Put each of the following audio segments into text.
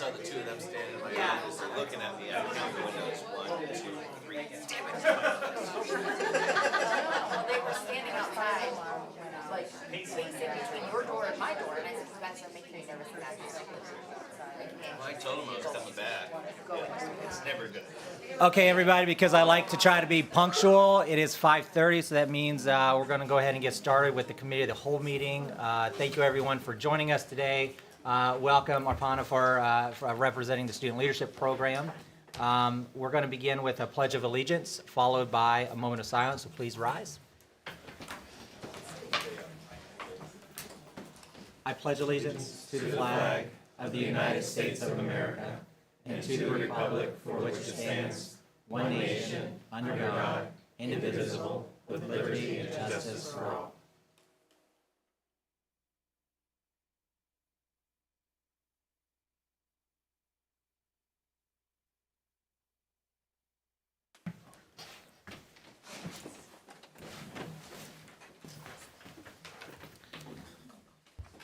saw the two of them standing in my office and looking at me. I counted windows 1, 2, 3. Damn it! Well, they were standing outside, like facing between your door and my door, and I said, "You guys are making me nervous." And I was like, Well, I told them I was coming back. Yeah, it's never good. Okay, everybody, because I like to try to be punctual, it is 5:30, so that means we're going to go ahead and get started with the committee of the whole meeting. Thank you, everyone, for joining us today. Welcome, Arpana, for representing the Student Leadership Program. We're going to begin with a Pledge of Allegiance, followed by a moment of silence, so please rise. I pledge allegiance to the flag of the United States of America and to the republic for which it stands, one nation, under God, indivisible, with liberty and justice for all.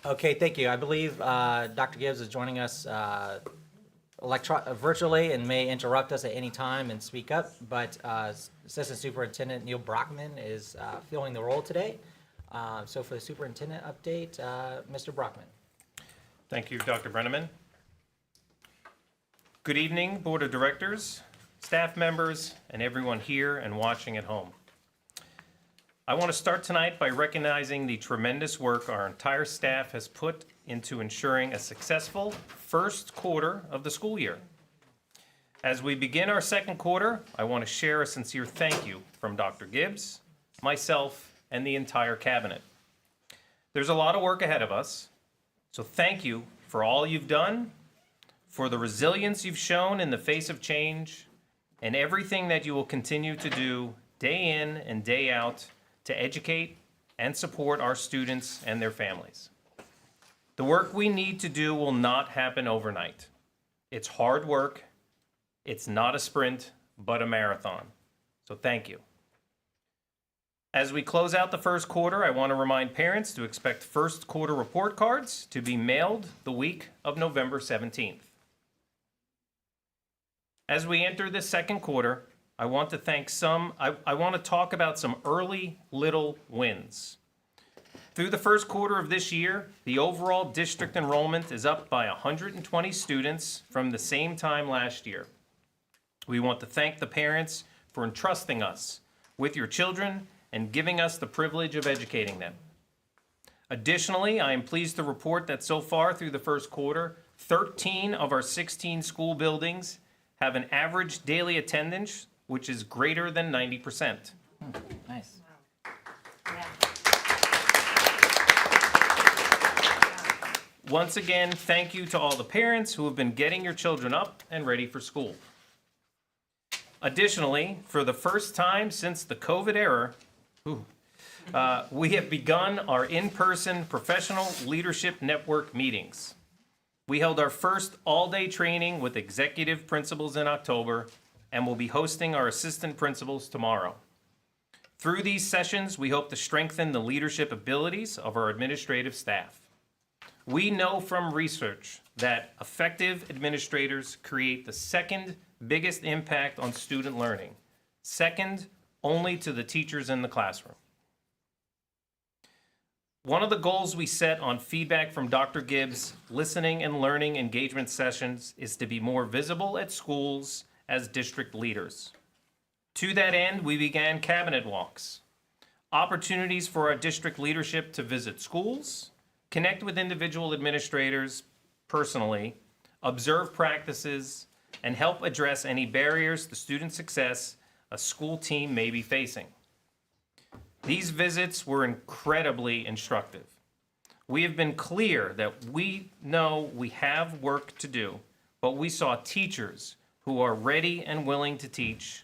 Okay, thank you. I believe Dr. Gibbs is joining us virtually and may interrupt us at any time and speak up, but Assistant Superintendent Neil Brockman is filling the role today. So for the superintendent update, Mr. Brockman. Thank you, Dr. Brenneman. Good evening, Board of Directors, staff members, and everyone here and watching at home. I want to start tonight by recognizing the tremendous work our entire staff has put into ensuring a successful first quarter of the school year. As we begin our second quarter, I want to share a sincere thank you from Dr. Gibbs, myself, and the entire cabinet. There's a lot of work ahead of us, so thank you for all you've done, for the resilience you've shown in the face of change, and everything that you will continue to do day in and day out to educate and support our students and their families. The work we need to do will not happen overnight. It's hard work. It's not a sprint, but a marathon. So thank you. As we close out the first quarter, I want to remind parents to expect first quarter report cards to be mailed the week of November 17th. As we enter this second quarter, I want to talk about some early little wins. Through the first quarter of this year, the overall district enrollment is up by 120 students from the same time last year. We want to thank the parents for entrusting us with your children and giving us the privilege of educating them. Additionally, I am pleased to report that so far through the first quarter, 13 of our 16 school buildings have an average daily attendance which is greater than 90%. Nice. Once again, thank you to all the parents who have been getting your children up and ready for school. Additionally, for the first time since the COVID era, we have begun our in-person professional leadership network meetings. We held our first all-day training with executive principals in October and will be hosting our assistant principals tomorrow. Through these sessions, we hope to strengthen the leadership abilities of our administrative staff. We know from research that effective administrators create the second biggest impact on student learning, second only to the teachers in the classroom. One of the goals we set on feedback from Dr. Gibbs' listening and learning engagement sessions is to be more visible at schools as district leaders. To that end, we began cabinet walks, opportunities for our district leadership to visit schools, connect with individual administrators personally, observe practices, and help address any barriers to student success a school team may be facing. These visits were incredibly instructive. We have been clear that we know we have work to do, but we saw teachers who are ready and willing to teach,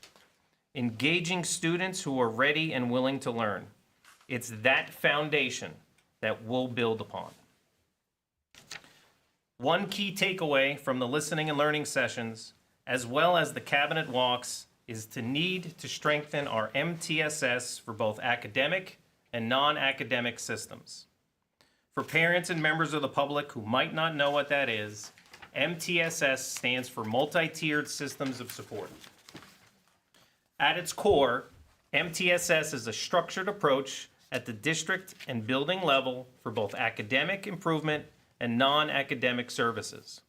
engaging students who are ready and willing to learn. It's that foundation that we'll build upon. One key takeaway from the listening and learning sessions, as well as the cabinet walks, is to need to strengthen our MTSS for both academic and non-academic systems. For parents and members of the public who might not know what that is, MTSS stands for Multi-Tiered Systems of Support. At its core, MTSS is a structured approach at the district and building level for both academic improvement and non-academic services.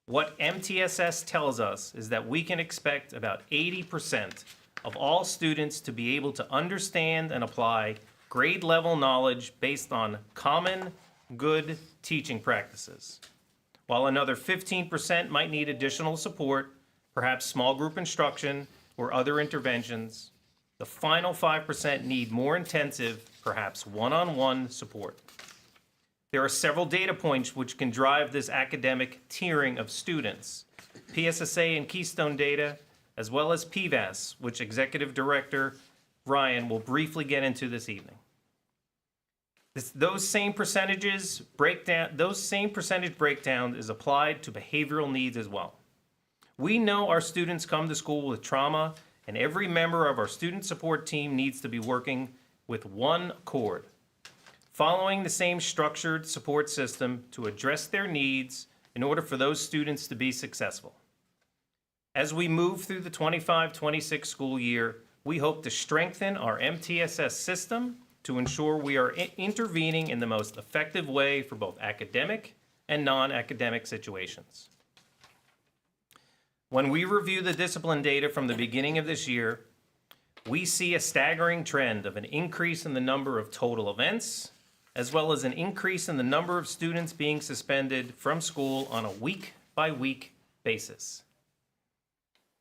What MTSS tells us is that we can expect about 80% of all students to be able to understand and apply grade level knowledge based on common, good teaching practices. While another 15% might need additional support, perhaps small group instruction or other interventions, the final 5% need more intensive, perhaps one-on-one support. There are several data points which can drive this academic tiering of students. PSSA and Keystone data, as well as PVAS, which Executive Director Ryan will briefly get into this evening. Those same percentage breakdown is applied to behavioral needs as well. We know our students come to school with trauma, and every member of our student support team needs to be working with one accord, following the same structured support system to address their needs in order for those students to be successful. As we move through the 25-26 school year, we hope to strengthen our MTSS system to ensure we are intervening in the most effective way for both academic and non-academic situations. When we review the discipline data from the beginning of this year, we see a staggering trend of an increase in the number of total events, as well as an increase in the number of students being suspended from school on a week-by-week basis.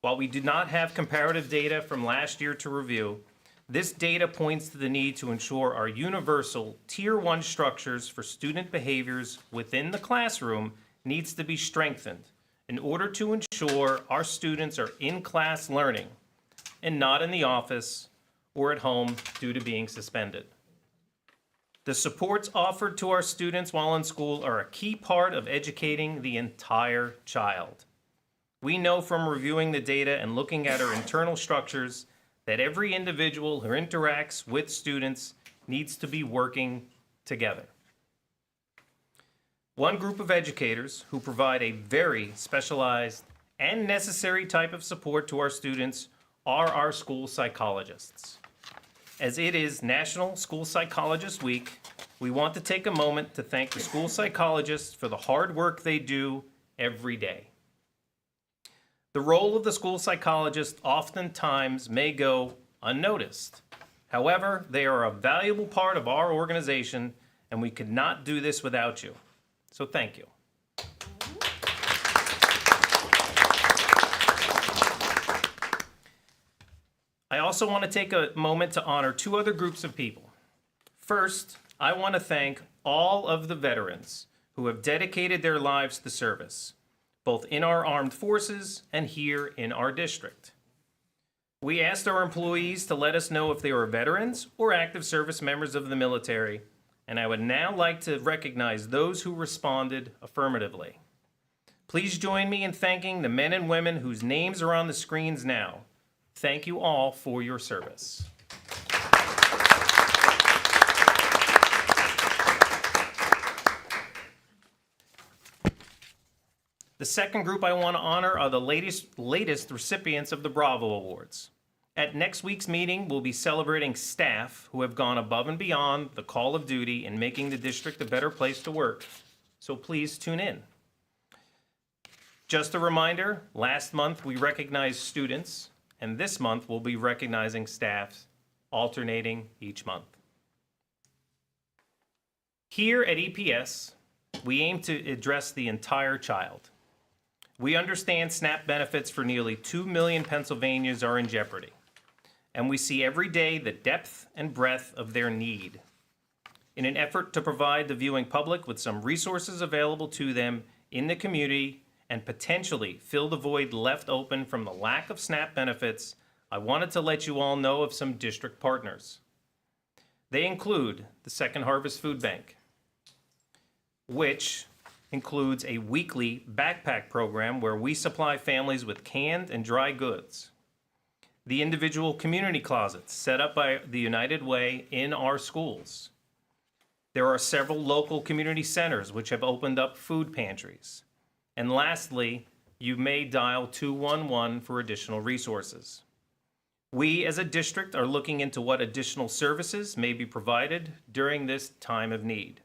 While we do not have comparative data from last year to review, this data points to the need to ensure our universal Tier 1 structures for student behaviors within the classroom needs to be strengthened in order to ensure our students are in class learning and not in the office or at home due to being suspended. The supports offered to our students while in school are a key part of educating the entire child. We know from reviewing the data and looking at our internal structures that every individual who interacts with students needs to be working together. One group of educators who provide a very specialized and necessary type of support to our students are our school psychologists. As it is National School Psychologist Week, we want to take a moment to thank the school psychologists for the hard work they do every day. The role of the school psychologist oftentimes may go unnoticed. However, they are a valuable part of our organization, and we could not do this without you. So thank you. I also want to take a moment to honor two other groups of people. First, I want to thank all of the veterans who have dedicated their lives to service, both in our armed forces and here in our district. We asked our employees to let us know if they were veterans or active service members of the military, and I would now like to recognize those who responded affirmatively. Please join me in thanking the men and women whose names are on the screens now. Thank you all for your service. The second group I want to honor are the latest recipients of the Bravo Awards. At next week's meeting, we'll be celebrating staff who have gone above and beyond the call of duty in making the district a better place to work. So please tune in. Just a reminder, last month we recognized students, and this month we'll be recognizing staff, alternating each month. Here at EPS, we aim to address the entire child. We understand SNAP benefits for nearly 2 million Pennsylvanians are in jeopardy, and we see every day the depth and breadth of their need. In an effort to provide the viewing public with some resources available to them in the community and potentially fill the void left open from the lack of SNAP benefits, I wanted to let you all know of some district partners. They include the Second Harvest Food Bank, which includes a weekly backpack program where we supply families with canned and dry goods. The individual community closets set up by the United Way in our schools. There are several local community centers which have opened up food pantries. And lastly, you may dial 211 for additional resources. We as a district are looking into what additional services may be provided during this time of need.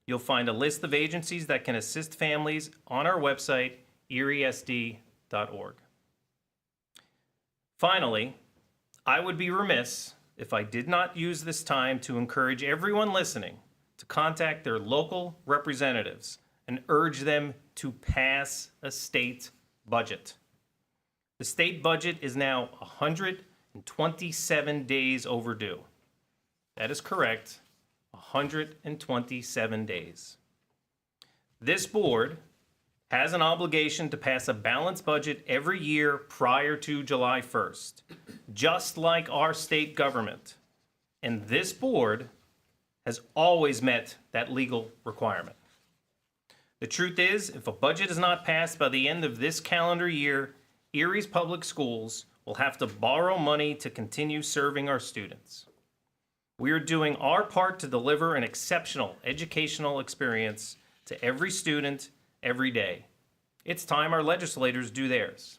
You'll find a list of agencies that can assist families on our website, eriesd.org. Finally, I would be remiss if I did not use this time to encourage everyone listening to contact their local representatives and urge them to pass a state budget. The state budget is now 127 days overdue. That is correct, 127 days. This board has an obligation to pass a balanced budget every year prior to July 1st, just like our state government. And this board has always met that legal requirement. The truth is, if a budget is not passed by the end of this calendar year, Erie's Public Schools will have to borrow money to continue serving our students. We are doing our part to deliver an exceptional educational experience to every student every day. It's time our legislators do theirs.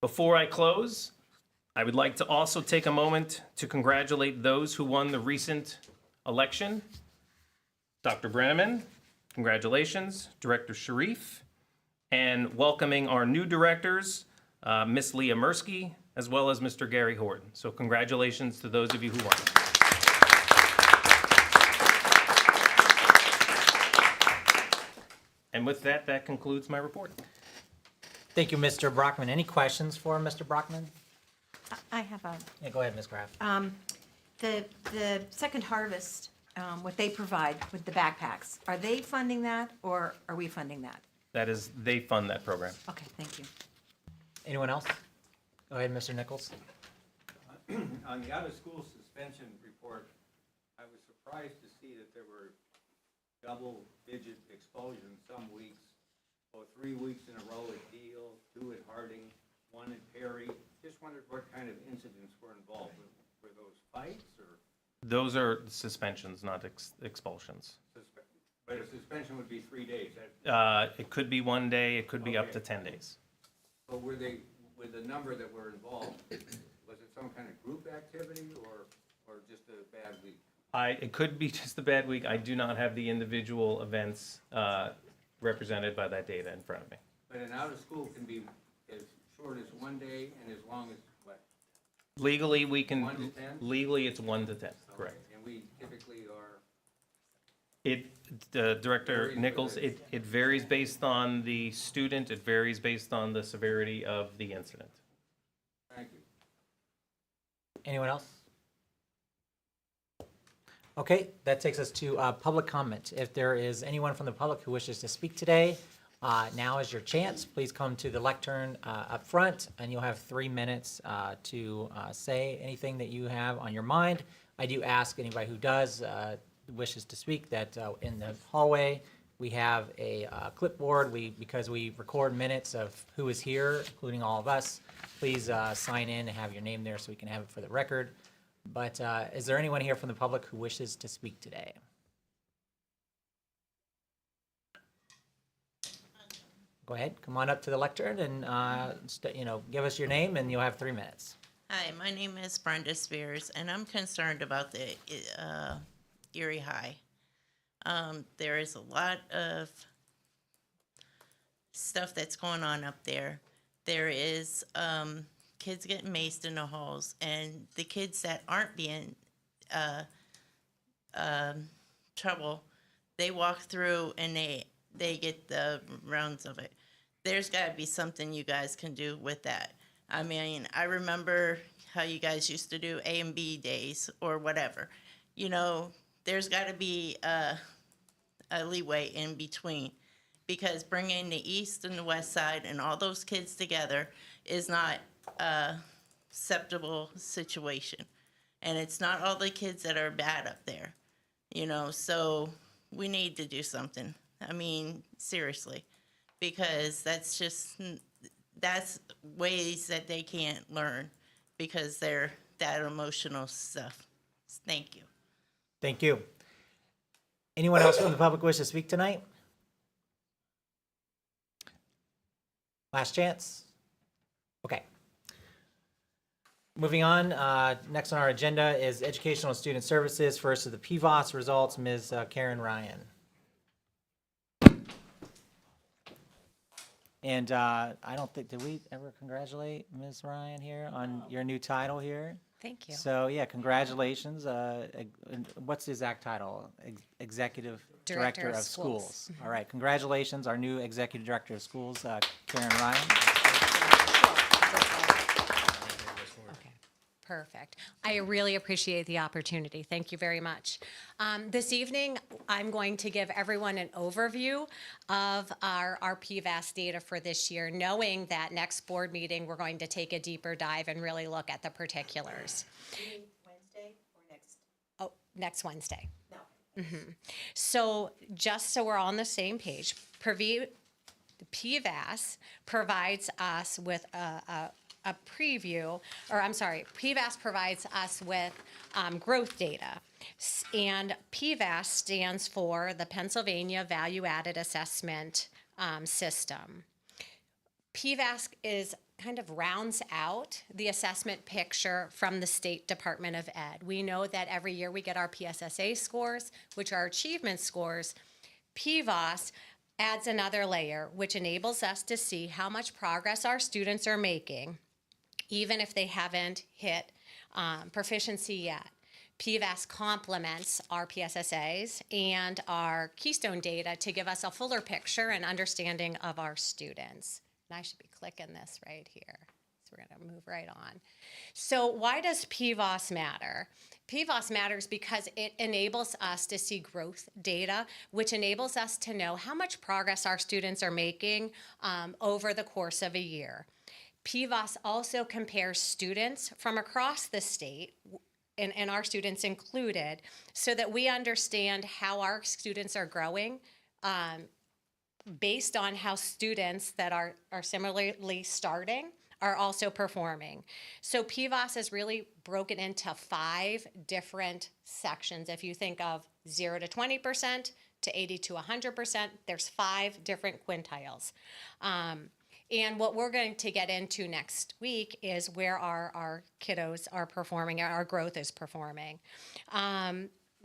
Before I close, I would like to also take a moment to congratulate those who won the recent election. Dr. Brenneman, congratulations. Director Sharif, and welcoming our new directors, Miss Leah Mirsky, as well as Mr. Gary Horton. So congratulations to those of you who won. And with that, that concludes my report. Thank you, Mr. Brockman. Any questions for Mr. Brockman? I have a, Yeah, go ahead, Ms. Kraft. the Second Harvest, what they provide with the backpacks, are they funding that or are we funding that? That is, they fund that program. Okay, thank you. Anyone else? Go ahead, Mr. Nichols. On the out-of-school suspension report, I was surprised to see that there were double-digit expulsions some weeks. 3 weeks in a row at Deal, 2 at Harding, 1 at Perry. Just wondered what kind of incidents were involved. Were those fights or Those are suspensions, not expulsions. But a suspension would be 3 days. It could be 1 day, it could be up to 10 days. But were they, with the number that were involved, was it some kind of group activity or just a bad week? It could be just a bad week. I do not have the individual events represented by that data in front of me. But an out-of-school can be as short as 1 day and as long as what? Legally, we can. 1 to 10? Legally, it's 1 to 10, correct. And we typically are, Director Varies Nichols, with it varies based on the student, it varies based on the severity of the incident. thank you. Anyone else? Okay, that takes us to public comment. If there is anyone from the public who wishes to speak today, now is your chance. Please come to the lectern up front, and you'll have 3 minutes to say anything that you have on your mind. I do ask anybody who does wishes to speak that in the hallway we have a clipboard. Because we record minutes of who is here, including all of us. Please sign in and have your name there so we can have it for the record. But is there anyone here from the public who wishes to speak today? Go ahead, come on up to the lectern and give us your name and you'll have 3 minutes. Hi, my name is Brenda Spears, and I'm concerned about the Erie High. There is a lot of stuff that's going on up there. There is kids getting maced in the halls, and the kids that aren't being trouble, they walk through and they get the rounds of it. There's got to be something you guys can do with that. I mean, I remember how you guys used to do A and B days or whatever. You know, there's got to be a leeway in between, because bringing the east and the west side and all those kids together is not a acceptable situation. And it's not all the kids that are bad up there, you know, so we need to do something. I mean, seriously, because that's ways that they can't learn because they're that emotional stuff. Thank you. Thank you. Anyone else from the public wish to speak tonight? Last chance? Okay. Moving on, next on our agenda is Educational and Student Services. First is the PVOS results, Ms. Karen Ryan. And I don't think, did we ever congratulate Ms. Ryan here on your new title here? Thank you. So, yeah, congratulations. What's the exact title? Executive Director of Schools. All right, congratulations, our new Executive Director of Schools, Karen Ryan. Okay, perfect. I really appreciate the opportunity. Thank you very much. This evening, I'm going to give everyone an overview of our PVAS data for this year, knowing that next board meeting, we're going to take a deeper dive and really look at the particulars. Wednesday or next? Oh, next Wednesday. No. So just so we're on the same page, the PVAS provides us with a preview, or I'm sorry, PVAS provides us with growth data. And PVAS stands for the Pennsylvania Value Added Assessment System. PVAS kind of rounds out the assessment picture from the State Department of Ed. We know that every year we get our PSSA scores, which are achievement scores. PVAS adds another layer, which enables us to see how much progress our students are making, even if they haven't hit proficiency yet. PVAS complements our PSSAs and our Keystone data to give us a fuller picture and understanding of our students. And I should be clicking this right here. So we're going to move right on. So why does PVAS matter? PVAS matters because it enables us to see growth data, which enables us to know how much progress our students are making over the course of a year. PVAS also compares students from across the state, and our students included, so that we understand how our students are growing based on how students that are similarly starting are also performing. So PVAS is really broken into 5 different sections. If you think of 0 to 20% to 80 to 100%, there's 5 different quintiles. And what we're going to get into next week is where our kiddos are performing, our growth is performing.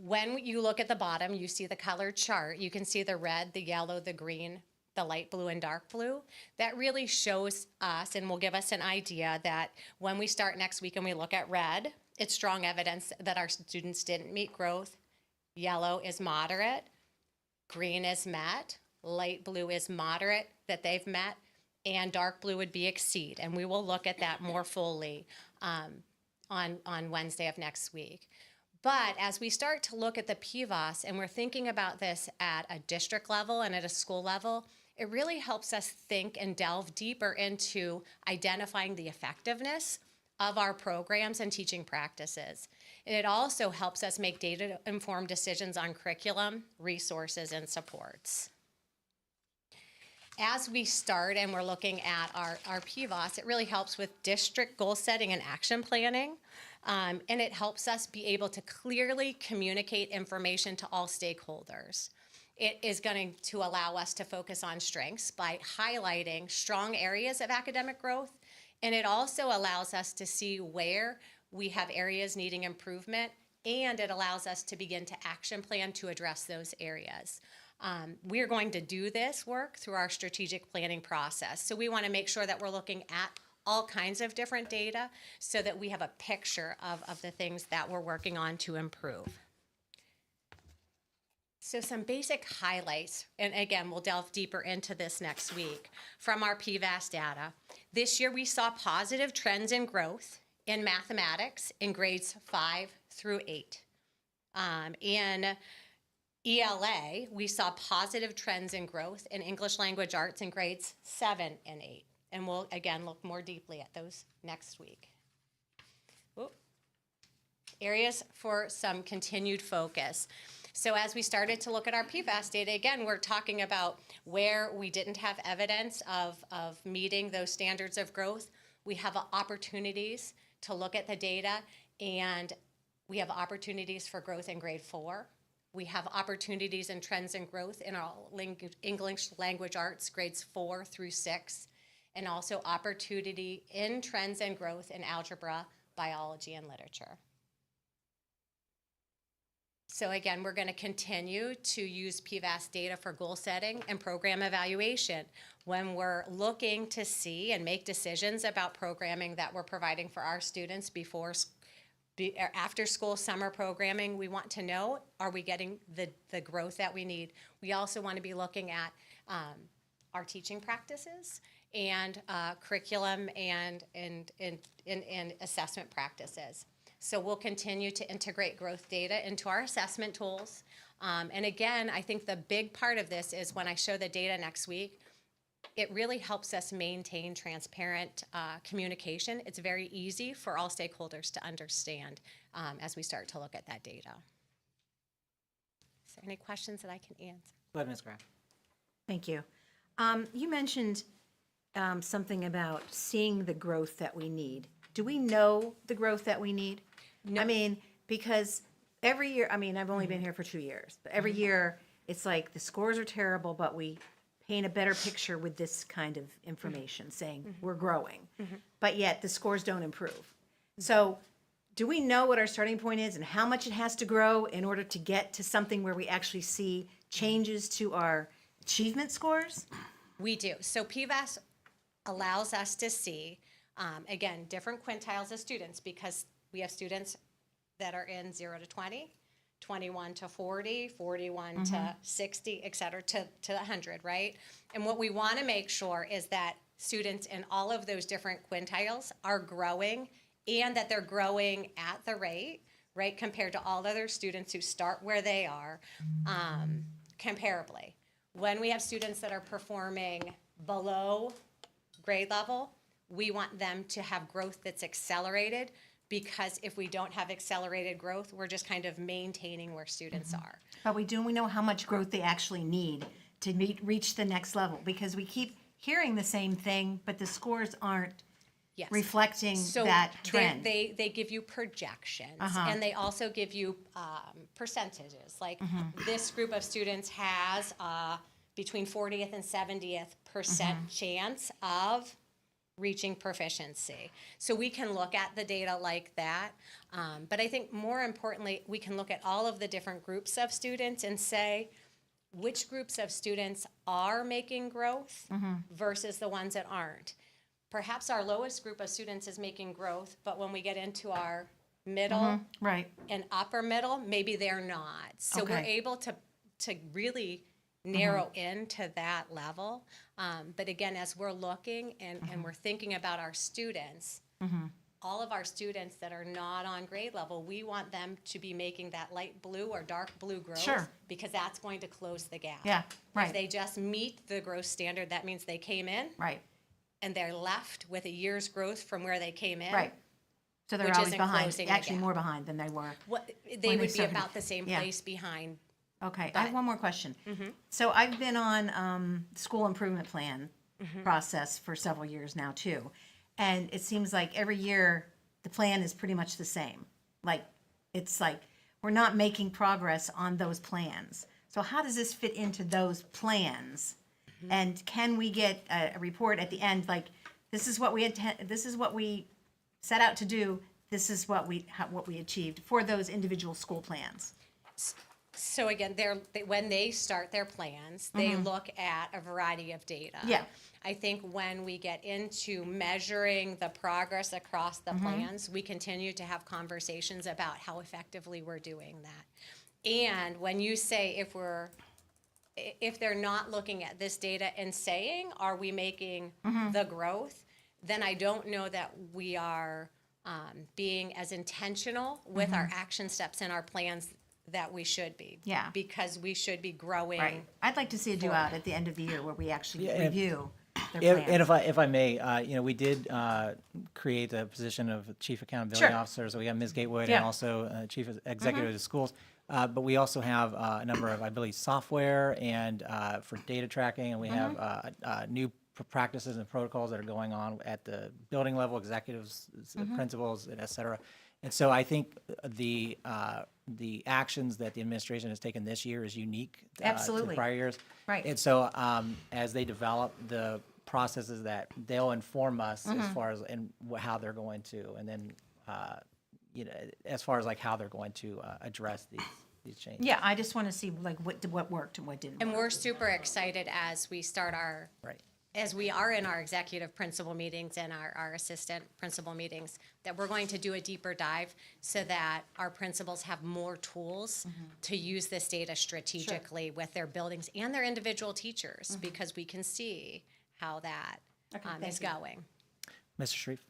When you look at the bottom, you see the colored chart. You can see the red, the yellow, the green, the light blue, and dark blue. That really shows us and will give us an idea that when we start next week and we look at red, it's strong evidence that our students didn't meet growth. Yellow is moderate. Green is met. Light blue is moderate that they've met. And dark blue would be exceed. And we will look at that more fully on Wednesday of next week. But as we start to look at the PVAS and we're thinking about this at a district level and at a school level, it really helps us think and delve deeper into identifying the effectiveness of our programs and teaching practices. And it also helps us make data-informed decisions on curriculum, resources, and supports. As we start and we're looking at our PVAS, it really helps with district goal setting and action planning. And it helps us be able to clearly communicate information to all stakeholders. It is going to allow us to focus on strengths by highlighting strong areas of academic growth. And it also allows us to see where we have areas needing improvement, and it allows us to begin to action plan to address those areas. We are going to do this work through our strategic planning process. So we want to make sure that we're looking at all kinds of different data so that we have a picture of the things that we're working on to improve. So some basic highlights, and again, we'll delve deeper into this next week, from our PVAS data. This year we saw positive trends in growth in mathematics in grades 5 through 8. In ELA, we saw positive trends in growth in English language arts in grades 7 and 8. And we'll, again, look more deeply at those next week. Ooh. Areas for some continued focus. So as we started to look at our PVAS data, again, we're talking about where we didn't have evidence of meeting those standards of growth. We have opportunities to look at the data, and we have opportunities for growth in grade 4. We have opportunities and trends in growth in our English language arts, grades 4 through 6. and also opportunity in trends and growth in algebra, biology, and literature. So again, we're going to continue to use PVAS data for goal setting and program evaluation when we're looking to see and make decisions about programming that we're providing for our students or after school summer programming. We want to know, are we getting the growth that we need? We also want to be looking at our teaching practices and curriculum and assessment practices. So we'll continue to integrate growth data into our assessment tools. And again, I think the big part of this is when I show the data next week, it really helps us maintain transparent communication. It's very easy for all stakeholders to understand as we start to look at that data. Is there any questions that I can answer? Go ahead, Ms. Grant. Thank you. You mentioned something about seeing the growth that we need. Do we know the growth that we need? No. I mean, because every year, I mean, I've only been here for 2 years, but every year it's like the scores are terrible, but we paint a better picture with this kind of information saying we're growing, but yet the scores don't improve. So do we know what our starting point is and how much it has to grow in order to get to something where we actually see changes to our achievement scores? We do. So PVAS allows us to see, again, different quintiles of students because we have students that are in 0 to 20, 21 to 40, 41 to 60, et cetera, to 100, right? And what we want to make sure is that students in all of those different quintiles are growing and that they're growing at the rate, right, compared to all other students who start where they are comparably. When we have students that are performing below grade level, we want them to have growth that's accelerated, because if we don't have accelerated growth, we're just kind of maintaining where students are. But we know how much growth they actually need to reach the next level, because we keep hearing the same thing, but the scores aren't Yes. reflecting So that trend. they give you projections, and they also give you percentages. Like this group of students has between 40th and 70th percent chance of reaching proficiency. So we can look at the data like that. But I think more importantly, we can look at all of the different groups of students and say, which groups of students are making growth versus the ones that aren't. Perhaps our lowest group of students is making growth, but when we get into our middle Right. and upper middle, maybe they're not. So we're Okay. able to really narrow into that level. But again, as we're looking and we're thinking about our students, all of our students that are not on grade level, we want them to be making that light blue or dark blue growth. Sure. Because that's going to close the gap. Yeah, If right. they just meet the growth standard, that means they came in Right. and they're left with a year's growth from where they came in. Right. So they're Which always isn't behind, closing the actually gap. more behind than they were. What, When they we would be started. about the same Yeah. place behind. Okay, I have one more question. So I've been on school improvement plan process for several years now too. And it seems like every year the plan is pretty much the same. Like, it's like, we're not making progress on those plans. So how does this fit into those plans? And can we get a report at the end, like, this is what we this is what we set out to do, this is what we achieved for those individual school plans? So again, when they start their plans, they look at a variety of data. Yeah. I think when we get into measuring the progress across the plans, we continue to have conversations about how effectively we're doing that. And when you say if they're not looking at this data and saying, are we making the growth, then I don't know that we are being as intentional with our action steps and our plans that we should be. Yeah. Because we should be growing. Right. I'd like to see a do-out at the end of the year where we actually Yeah, and- review their And plans. if I may, we did create the position of Chief Accountability Sure. Officer. So we have Ms. Gatewood Yeah. and also Chief Executive of Schools. But we also have a number of, I believe, software and for data tracking, and we have new practices and protocols that are going on at the building level, executives, principals, and et cetera. And so I think the actions that the administration has taken this year is unique to Absolutely. the prior years. Right. And so as they develop the processes that they'll inform us as far as and how they're going to, and then you know, as far as like how they're going to address these changes. Yeah, I just want to see like what worked and what didn't And work. we're super excited as we start Right. as we are in our executive principal meetings and our assistant principal meetings, that we're going to do a deeper dive so that our principals have more tools to use this data strategically with their buildings and their individual teachers, because we can see how that is going. Mr. Sharif?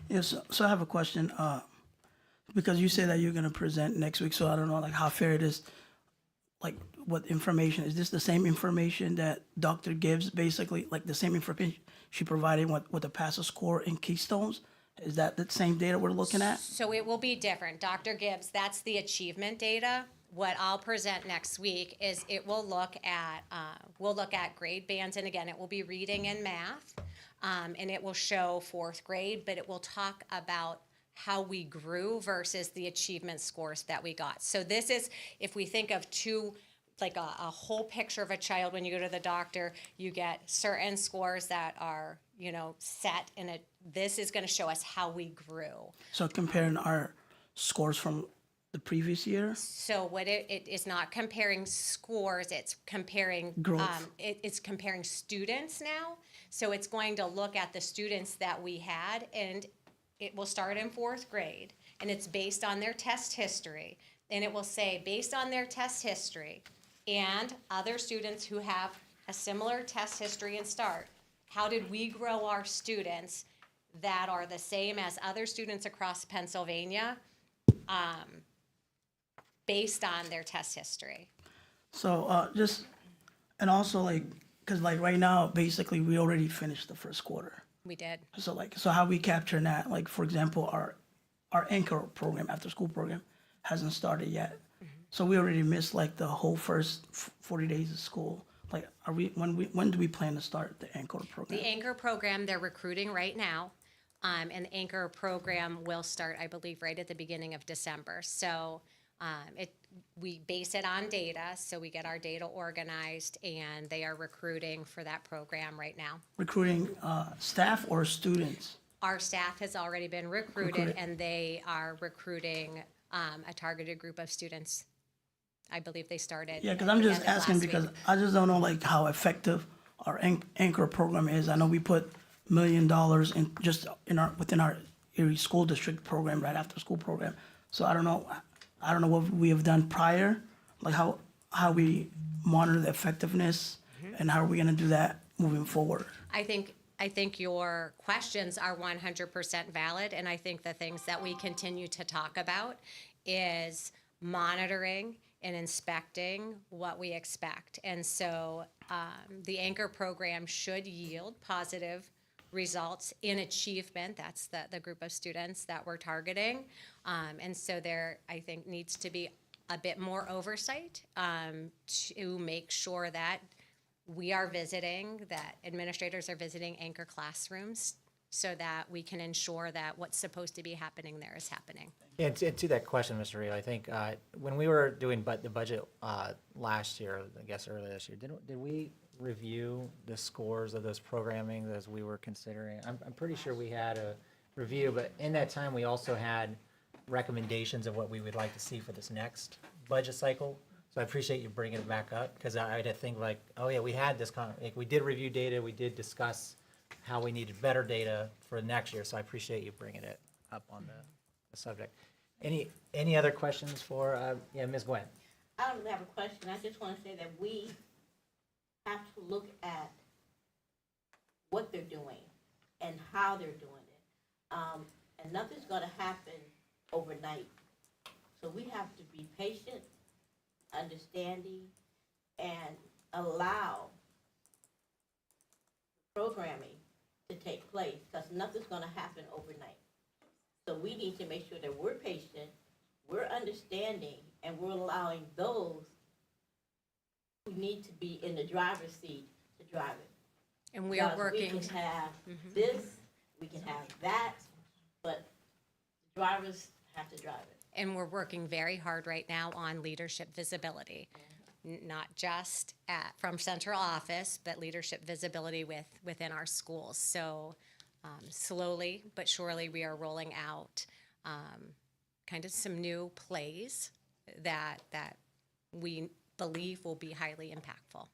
Yes, so I have a question, because you say that you're gonna present next week, so I don't know like how fair it is, like what information, is this the same information that Dr. Gibbs, basically, like the same information she provided with the PASA score and Keystones? Is that the same data we're looking at? So it will be different. Dr. Gibbs, that's the achievement data. What I'll present next week is it will look at, we'll look at grade bands, and again, it will be reading and math. And it will show fourth grade, but it will talk about how we grew versus the achievement scores that we got. So this is, if we think of like a whole picture of a child, when you go to the doctor, you get certain scores that are, you know, set in it. This is gonna show us how we grew. So comparing our scores from the previous year? So what it is not comparing scores, it's comparing Growth. It's comparing students now. So it's going to look at the students that we had, and it will start in fourth grade, and it's based on their test history. And it will say, based on their test history and other students who have a similar test history and start, how did we grow our students that are the same as other students across Pennsylvania, based on their test history? So and also like, cause like right now, basically we already finished the first quarter. We did. So how we capture that, like for example, our anchor program, after school program, hasn't started yet. So we already missed like the whole first 40 days of school. Like when do we plan to start the anchor program? The Anchor program, they're recruiting right now. And the Anchor program will start, I believe, right at the beginning of December. So we base it on data, so we get our data organized, and they are recruiting for that program right now. Recruiting staff or students? Our staff has already been recruited, and they are recruiting a targeted group of students. I believe they started. Yeah, because I'm at the just end of asking last because week. I just don't know like how effective our anchor program is. I know we put $1 million in just within our Erie School District program, right after school program. So I don't know what we have done prior, like how we monitor the effectiveness, and how are we gonna do that moving forward? I think your questions are 100% valid, and I think the things that we continue to talk about is monitoring and inspecting what we expect. And so the Anchor program should yield positive results in achievement. That's the group of students that we're targeting. And so there, I think, needs to be a bit more oversight to make sure that we are visiting, that administrators are visiting Anchor classrooms, so that we can ensure that what's supposed to be happening there is happening. And to that question, Mr. Reed, I think when we were doing the budget last year, I guess earlier this year, did we review the scores of those programming as we were considering? I'm pretty sure we had a review, but in that time, we also had recommendations of what we would like to see for this next budget cycle. So I appreciate you bringing it back up, because I had to think like, oh yeah, we had this like we did review data, we did discuss how we needed better data for next year. So I appreciate you bringing it up on the subject. Any other questions for Ms. Gwen? I don't really have a question. I just want to say that we have to look at what they're doing and how they're doing it. And nothing's going to happen overnight. So we have to be patient, understanding, and allow programming to take place, because nothing's going to happen overnight. So we need to make sure that we're patient, we're understanding, and we're allowing those who need to be in the driver's seat to drive it. And we are Because working. We can have this, we can have that, but the drivers have to drive it. And we're working very hard right now on leadership visibility. not just from central office, but leadership visibility within our schools. So slowly but surely, we are rolling out kind of some new plays that we believe will be highly impactful.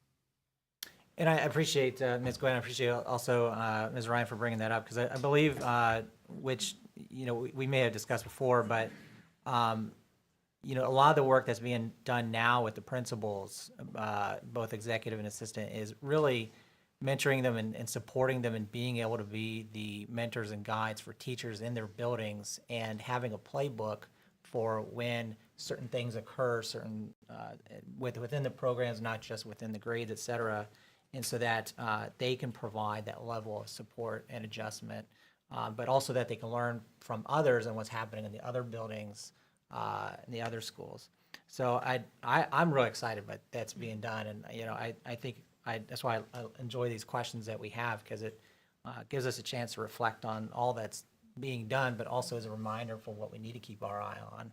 And I appreciate, Ms. Gwen, I appreciate also Ms. Ryan for bringing that up, because I believe, which, we may have discussed before, but, a lot of the work that's being done now with the principals, both executive and assistant, is really mentoring them and supporting them and being able to be the mentors and guides for teachers in their buildings, and having a playbook for when certain things occur, within the programs, not just within the grades, et cetera, and so that they can provide that level of support and adjustment, but also that they can learn from others and what's happening in the other buildings, in the other schools. So I'm really excited about that's being done, and I think that's why I enjoy these questions that we have, because it gives us a chance to reflect on all that's being done, but also as a reminder for what we need to keep our eye on.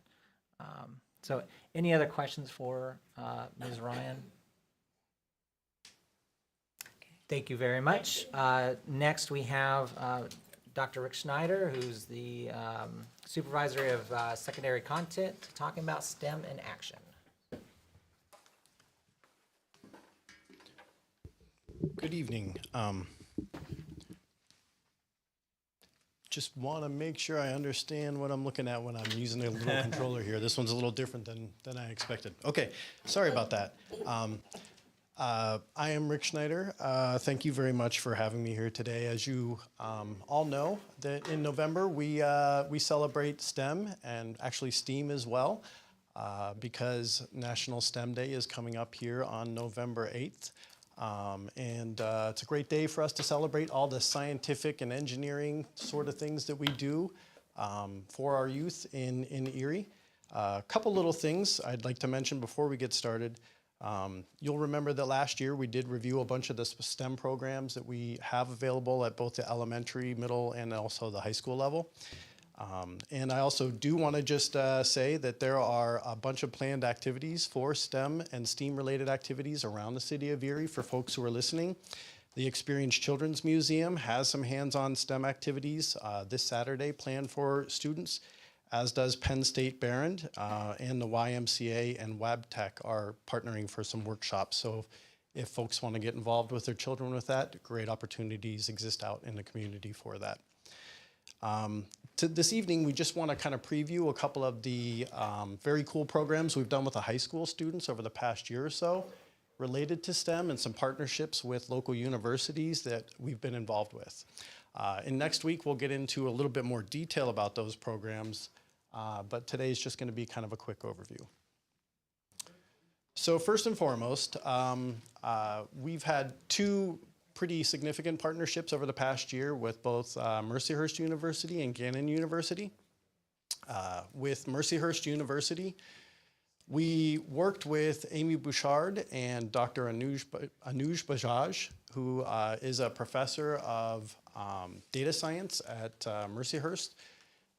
So any other questions for Ms. Ryan? Thank you very much. Next, we have Dr. Rick Schneider, who's the supervisor of secondary content, talking about STEM in action. Good evening. Just want to make sure I understand what I'm looking at when I'm using a little controller here. This one's a little different than I expected. Okay, sorry about that. I am Rick Schneider. Thank you very much for having me here today. As you all know, that in November we celebrate STEM, and actually STEAM as well, because National STEM Day is coming up here on November 8th. It's a great day for us to celebrate all the scientific and engineering sort of things that we do for our youth in Erie. A couple little things I'd like to mention before we get started. You'll remember that last year we did review a bunch of the STEM programs that we have available at both the elementary, middle, and also the high school level. And I also do want to just say that there are a bunch of planned activities for STEM and STEAM-related activities around the city of Erie for folks who are listening. The Experience Children's Museum has some hands-on STEM activities this Saturday planned for students, as does Penn State Barron, and the YMCA and WabTech are partnering for some workshops. So if folks want to get involved with their children with that, great opportunities exist out in the community for that. This evening, we just want to kind of preview a couple of the very cool programs we've done with the high school students over the past year or so related to STEM, and some partnerships with local universities that we've been involved with. And next week, we'll get into a little bit more detail about those programs, but today is just going to be kind of a quick overview. So first and foremost, we've had two pretty significant partnerships over the past year with both Mercyhurst University and Gannon University. With Mercyhurst University, we worked with Amy Bouchard and Dr. Anuj Bajaj, who is a professor of data science at Mercyhurst.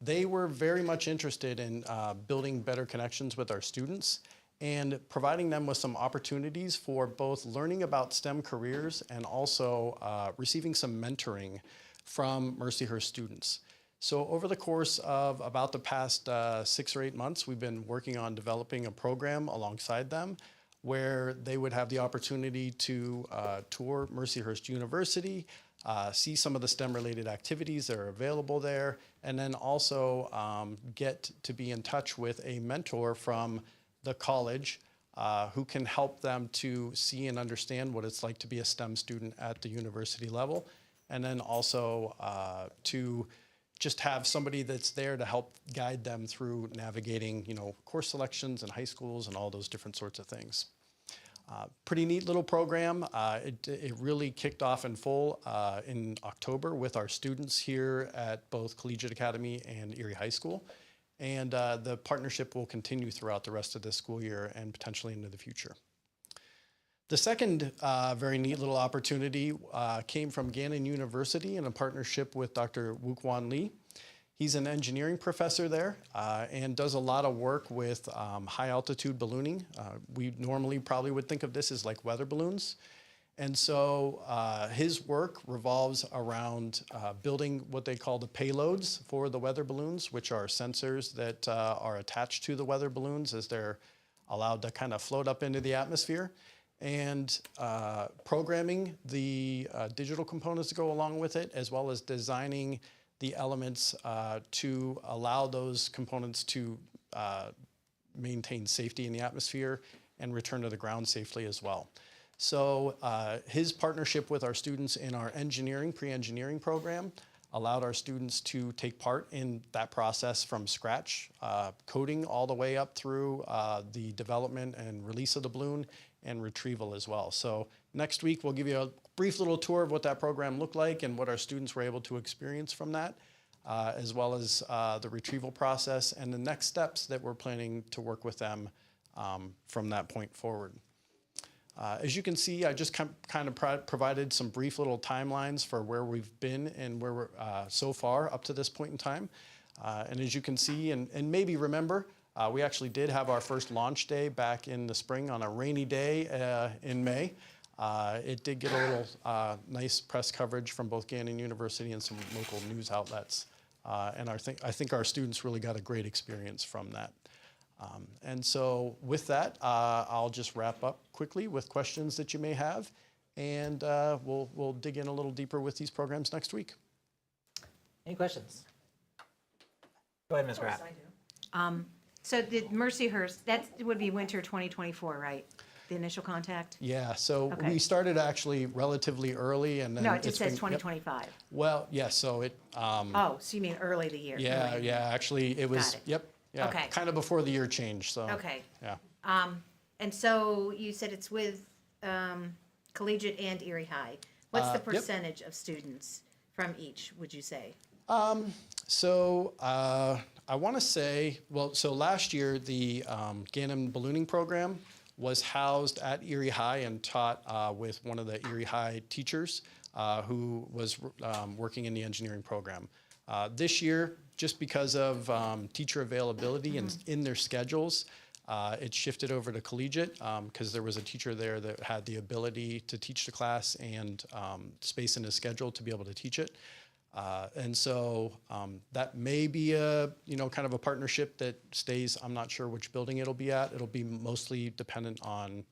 They were very much interested in building better connections with our students and providing them with some opportunities for both learning about STEM careers and also receiving some mentoring from Mercyhurst students. So over the course of about the past 6 or 8 months, we've been working on developing a program alongside them where they would have the opportunity to tour Mercyhurst University, see some of the STEM-related activities that are available there, and then also get to be in touch with a mentor from the college who can help them to see and understand what it's like to be a STEM student at the university level, and then also to just have somebody that's there to help guide them through navigating, course selections in high schools and all those different sorts of things. Pretty neat little program. It really kicked off in full in October with our students here at both Collegiate Academy and Erie High School. And the partnership will continue throughout the rest of this school year and potentially into the future. The second very neat little opportunity came from Gannon University in a partnership with Dr. Wook Wan Lee. He's an engineering professor there and does a lot of work with high altitude ballooning. We normally probably would think of this as like weather balloons. And so his work revolves around building what they call the payloads for the weather balloons, which are sensors that are attached to the weather balloons as they're allowed to kind of float up into the atmosphere, and programming the digital components to go along with it, as well as designing the elements to allow those components to maintain safety in the atmosphere and return to the ground safely as well. So his partnership with our students in our engineering, pre-engineering program allowed our students to take part in that process from scratch, coding all the way up through the development and release of the balloon and retrieval as well. So next week we'll give you a brief little tour of what that program looked like and what our students were able to experience from that, as well as the retrieval process and the next steps that we're planning to work with them from that point forward. As you can see, I just kind of provided some brief little timelines for where we've been and where we're so far up to this point in time. And as you can see, and maybe remember, we actually did have our first launch day back in the spring on a rainy day in May. It did get a little nice press coverage from both Gannon University and some local news outlets. And I think our students really got a great experience from that. And so with that, I'll just wrap up quickly with questions that you may have, and we'll dig in a little deeper with these programs next week. Any questions? Go ahead, Ms. Graff. So the Mercyhurst, that would be winter 2024, right? The initial contact? Yeah, so Okay. we started actually relatively early, and then No, it just it's says been- 2025. Yep. Well, yes, so it. Oh, so you mean early the year? Yeah, early. yeah. Actually, it was. Got it. Yep. Yeah. Okay. Kind of before the year changed. So. Okay. Yeah. And so you said it's with Collegiate and Erie High. What's the Yep. percentage of students from each, would you say? So I want to say, well, so last year the Gannon ballooning program was housed at Erie High and taught with one of the Erie High teachers who was working in the engineering program. This year, just because of teacher availability and in their schedules, it shifted over to Collegiate because there was a teacher there that had the ability to teach the class and space in his schedule to be able to teach it. And so that may be a, kind of a partnership that stays. I'm not sure which building it'll be at. It'll be mostly dependent on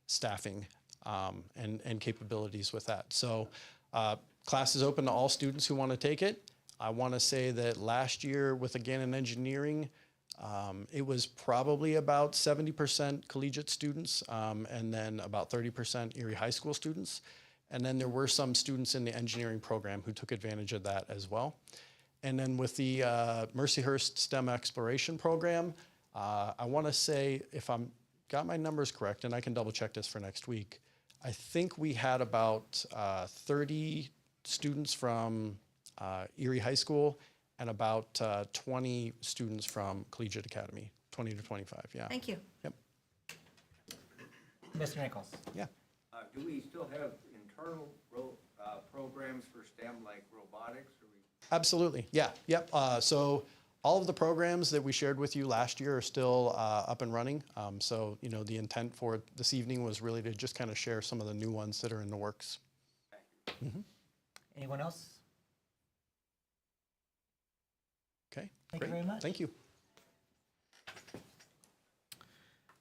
staffing and capabilities with that. So class is open to all students who want to take it. I want to say that last year with Gannon Engineering, it was probably about 70% collegiate students and then about 30% Erie High School students. And then there were some students in the engineering program who took advantage of that as well. And then with the Mercyhurst STEM Exploration Program, I want to say, if I'm got my numbers correct, and I can double check this for next week, I think we had about 30 students from Erie High School and about 20 students from Collegiate Academy, 20 to 25, yeah. Thank you. Yep, Mr. Nichols. yeah. Do we still have internal programs for STEM like robotics? Or Absolutely, yeah, yep. So all of the programs that we shared with you last year are still up and running. So, the intent for this evening was really to just kind of share some of the new ones that are in the works. Anyone else? Okay, Thank you great. very much. Thank you.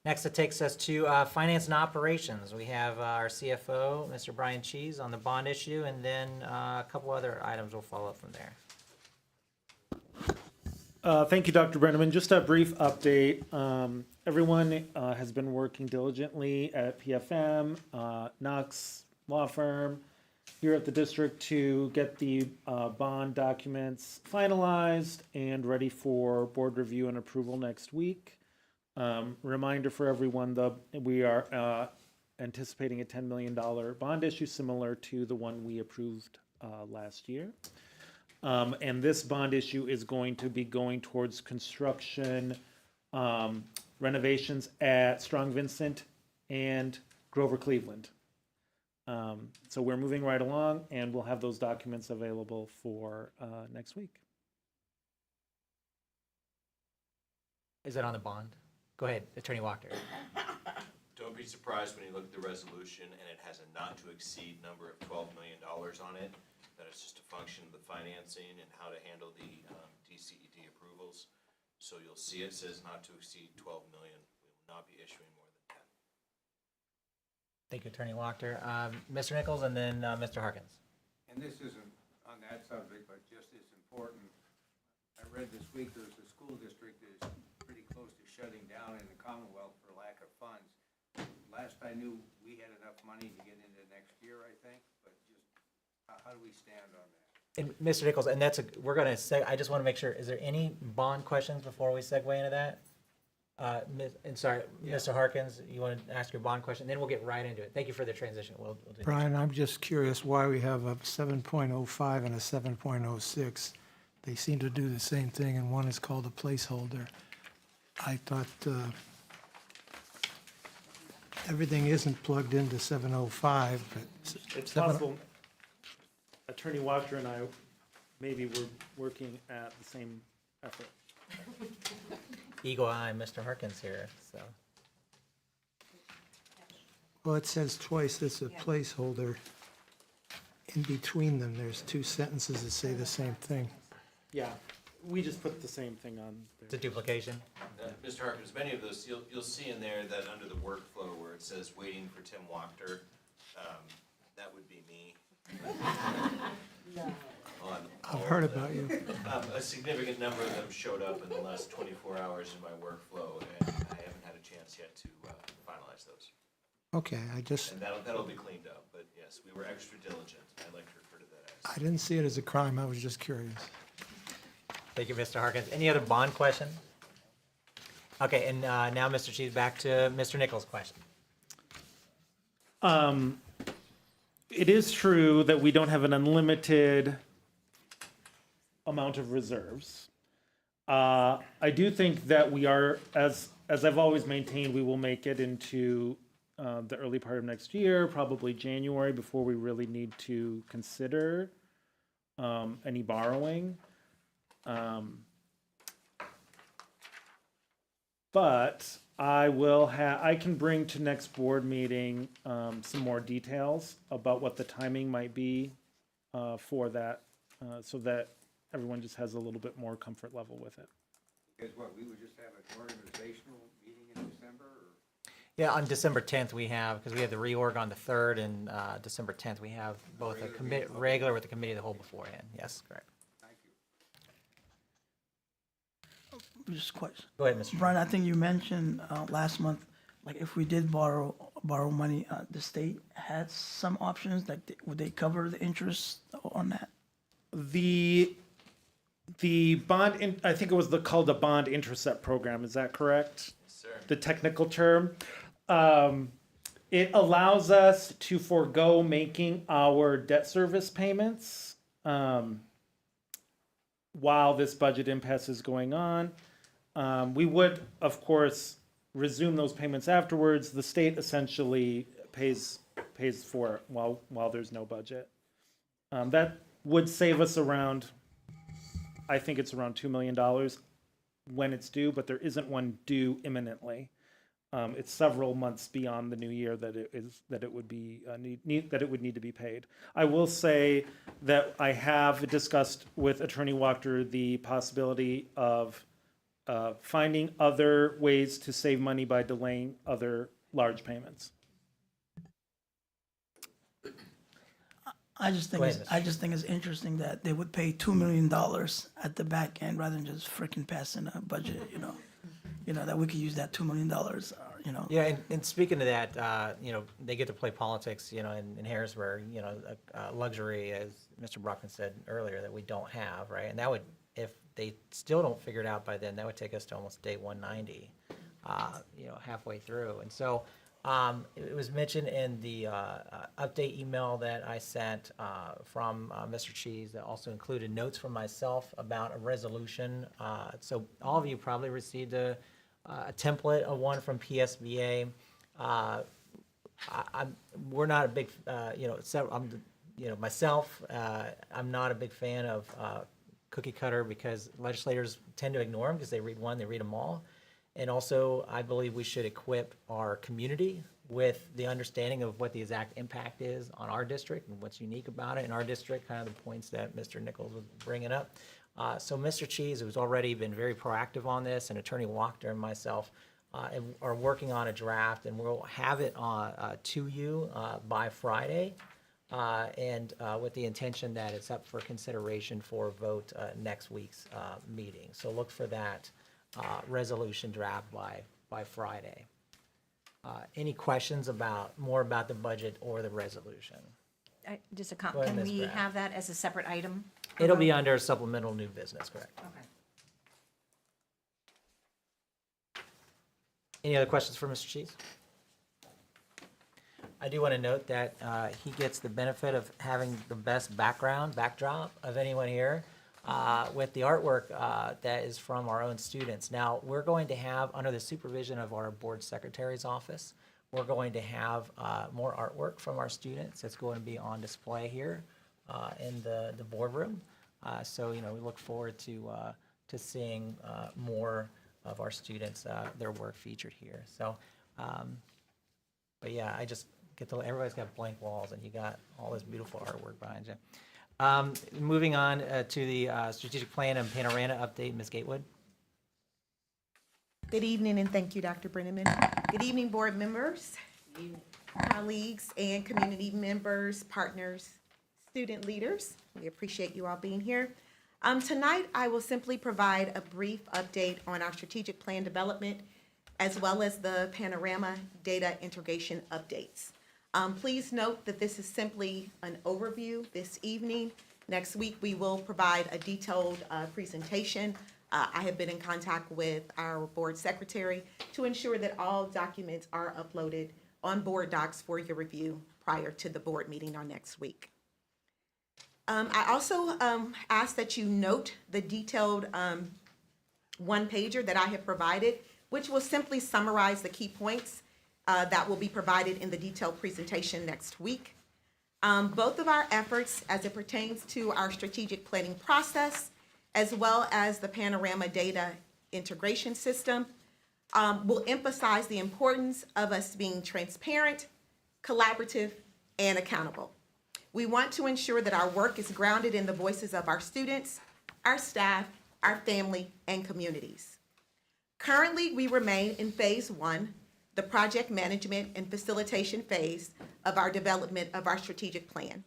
Next, it takes us to finance and operations. We have our CFO, Mr. Brian Cheese, on the bond issue, and then a couple other items will follow up from there. Thank you, Dr. Brenneman. Just a brief update. Everyone has been working diligently at PFM, Knox Law Firm, here at the district to get the bond documents finalized and ready for board review and approval next week. Reminder for everyone, we are anticipating a $10 million bond issue similar to the one we approved last year. And this bond issue is going to be going towards construction renovations at Strong Vincent and Grover Cleveland. So we're moving right along, and we'll have those documents available for next week. Is it on the bond? Go ahead, Attorney Wachter. Don't be surprised when you look at the resolution and it has a not to exceed number of $12 million on it. That it's just a function of the financing and how to handle the DCED approvals. So you'll see it says not to exceed 12 million. We will not be issuing more than that. Thank you, Attorney Wachter. Mr. Nichols and then Mr. Harkins. And this isn't on that subject, but just as important. I read this week there's a school district that is pretty close to shutting down in the Commonwealth for lack of funds. Last I knew, we had enough money to get into next year, I think, but just how do we stand on that? And Mr. Nichols, and we're gonna say, I just wanna make sure, is there any bond questions before we segue into that? Mr. Harkins, you wanna ask your bond question, then we'll get right into it. Thank you for the transition. We'll do Brian, I'm just curious why we have a 7.05 and a 7.06. They seem to do the same thing, and one is called a placeholder. I thought everything isn't plugged into 705, but It's possible Attorney Wachter and I maybe were working at the same effort. Eagle Eye, Mr. Harkins here, so. well, it says twice it's a placeholder. In between them, there's two sentences that say the same thing. Yeah, we just put the same thing on It's a there. duplication. Mr. Harkins, many of those, you'll see in there that under the workflow where it says waiting for Tim Wachter, that would be me. I've heard about you. A significant number of them showed up in the last 24 hours in my workflow, and I haven't had a chance yet to finalize those. Okay, And that'll be cleaned up, but yes, we were extra diligent. I like to refer to that as. I didn't see it as a crime, I was just curious. Thank you, Mr. Harkins. Any other bond question? Okay, and now, Mr. Chief, back to Mr. Nichols' question. It is true that we don't have an unlimited amount of reserves. I do think that we are, as I've always maintained, we will make it into the early part of next year, probably January, before we really need to consider any borrowing. But I can bring to next board meeting some more details about what the timing might be for that, so that everyone just has a little bit more comfort level with it. Because what, we would just have an organizational meeting in December, or? Yeah, on December 10th, we have, because we have the reorg on the 3rd, and December 10th, we have both a regular with the committee of the whole beforehand. Yes, correct. Thank you. Just a question. Go ahead, Mr. Brian, I think you mentioned last month, like if we did borrow money, the state had some options, like would they cover the interest on that? The bond, I think it was called the bond intercept program, is that correct? Yes, sir. The technical term. It allows us to forego making our debt service payments while this budget impasse is going on. We would, of course, resume those payments afterwards. The state essentially pays for it while there's no budget. That would save us around, I think it's around $2 million when it's due, but there isn't one due imminently. It's several months beyond the new year that it would need to be paid. I will say that I have discussed with Attorney Wachter the possibility of finding other ways to save money by delaying other large payments. I just think Go ahead, it's interesting that they would pay $2 million at the back end rather than just freaking passing a budget, that we could use that $2 million, Yeah, and speaking of that, they get to play politics, in Harrisburg, a luxury, as Mr. Brockman said earlier, that we don't have, right? And that would, if they still don't figure it out by then, that would take us to almost day 190, halfway through. And so it was mentioned in the update email that I sent from Mr. Cheese that also included notes from myself about a resolution. So all of you probably received a template of one from PSBA. We're not a big, myself, I'm not a big fan of cookie cutter because legislators tend to ignore them because they read one, they read them all. And also, I believe we should equip our community with the understanding of what the exact impact is on our district and what's unique about it in our district, kind of the points that Mr. Nichols was bringing up. So Mr. Cheese, who's already been very proactive on this, and Attorney Walker and myself are working on a draft, and we'll have it to you by Friday, and with the intention that it's up for consideration for a vote next week's meeting. So look for that resolution draft by Friday. Any questions more about the budget or the resolution? Just a Go ahead, comment, can Ms. we Brad. have that as a separate item? It'll be under supplemental new business, correct? Okay. Any other questions for Mr. Cheese? I do want to note that he gets the benefit of having the best backdrop of anyone here with the artwork that is from our own students. Now, we're going to have, under the supervision of our board secretary's office, we're going to have more artwork from our students that's going to be on display here in the boardroom. So, we look forward to seeing more of our students, their work featured here. So, but yeah, I just get to, everybody's got blank walls and you got all this beautiful artwork behind you. Moving on to the strategic plan and panorama update, Ms. Gatewood. Good evening, and thank you, Dr. Brenneman. Good evening, board members, colleagues, and community members, partners, student leaders. We appreciate you all being here. Tonight, I will simply provide a brief update on our strategic plan development, as well as the panorama data integration updates. Please note that this is simply an overview this evening. Next week, we will provide a detailed presentation. I have been in contact with our board secretary to ensure that all documents are uploaded on board docs for your review prior to the board meeting on next week. I also ask that you note the detailed one-pager that I have provided, which will simply summarize the key points that will be provided in the detailed presentation next week. Both of our efforts as it pertains to our strategic planning process, as well as the panorama data integration system, will emphasize the importance of us being transparent, collaborative, and accountable. We want to ensure that our work is grounded in the voices of our students, our staff, our family, and communities. Currently, we remain in phase 1, the project management and facilitation phase of our development of our strategic plan.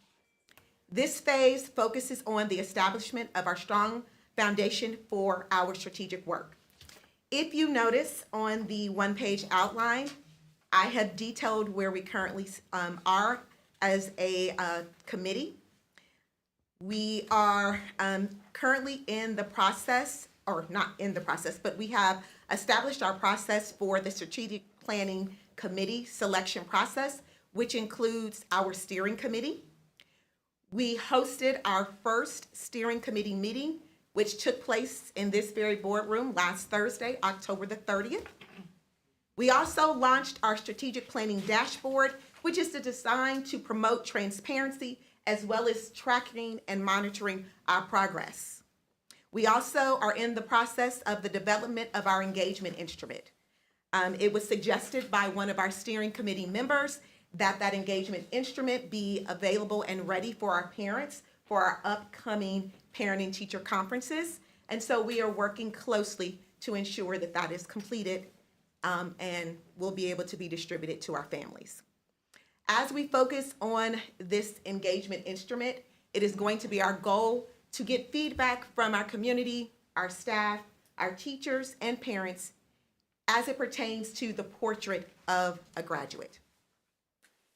This phase focuses on the establishment of our strong foundation for our strategic work. If you notice on the one-page outline, I have detailed where we currently are as a committee. We are currently in the process, or not in the process, but we have established our process for the strategic planning committee selection process, which includes our steering committee. We hosted our first steering committee meeting, which took place in this very boardroom last Thursday, October the 30th. We also launched our strategic planning dashboard, which is designed to promote transparency as well as tracking and monitoring our progress. We also are in the process of the development of our engagement instrument. It was suggested by one of our steering committee members that engagement instrument be available and ready for our parents for our upcoming parent and teacher conferences. And so we are working closely to ensure that that is completed and will be able to be distributed to our families. As we focus on this engagement instrument, it is going to be our goal to get feedback from our community, our staff, our teachers, and parents as it pertains to the portrait of a graduate.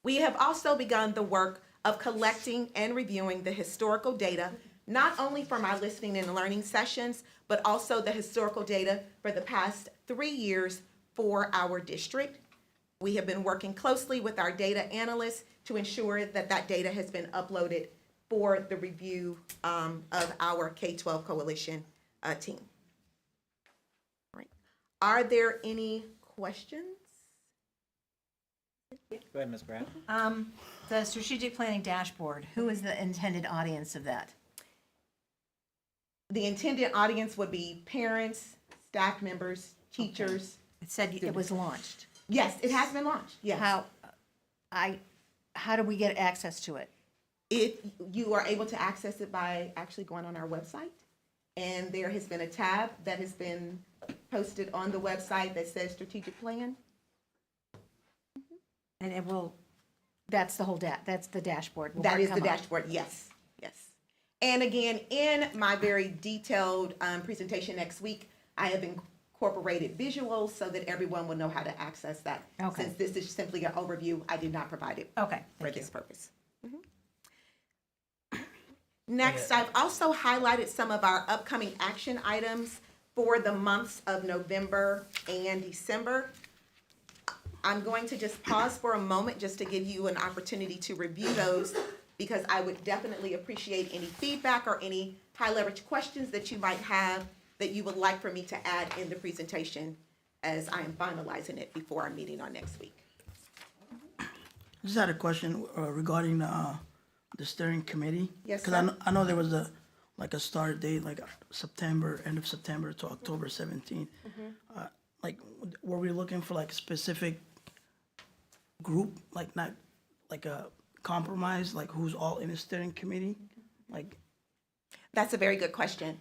We have also begun the work of collecting and reviewing the historical data, not only from our listening and learning sessions, but also the historical data for the past 3 years for our district. We have been working closely with our data analysts to ensure that that data has been uploaded for the review of our K-12 Coalition team. All right. Are there any questions? Go ahead, Ms. Brad. The strategic planning dashboard, who is the intended audience of that? The intended audience would be parents, staff members, teachers, It said it was launched. Yes, it has been launched, yes. How do we get access to it? You are able to access it by actually going on our website. And there has been a tab that has been posted on the website that says strategic plan. And it will, that's the whole that's the dashboard. Will That it is the come up? dashboard, yes, yes. And again, in my very detailed presentation next week, I have incorporated visuals so that everyone will know how to access that. Okay. Since this is simply an overview, I did not provide it Okay, for thank you. this purpose. Next, I've also highlighted some of our upcoming action items for the months of November and December. I'm going to just pause for a moment just to give you an opportunity to review those, because I would definitely appreciate any feedback or any high-leverage questions that you might have that you would like for me to add in the presentation as I am finalizing it before our meeting on next week. I just had a question regarding the steering committee. Yes, Because sir. I know there was a start date, like September, end of September to October 17th. Like, were we looking for like specific group, like not like a compromise, like who's all in the steering committee? Like, That's a very good question.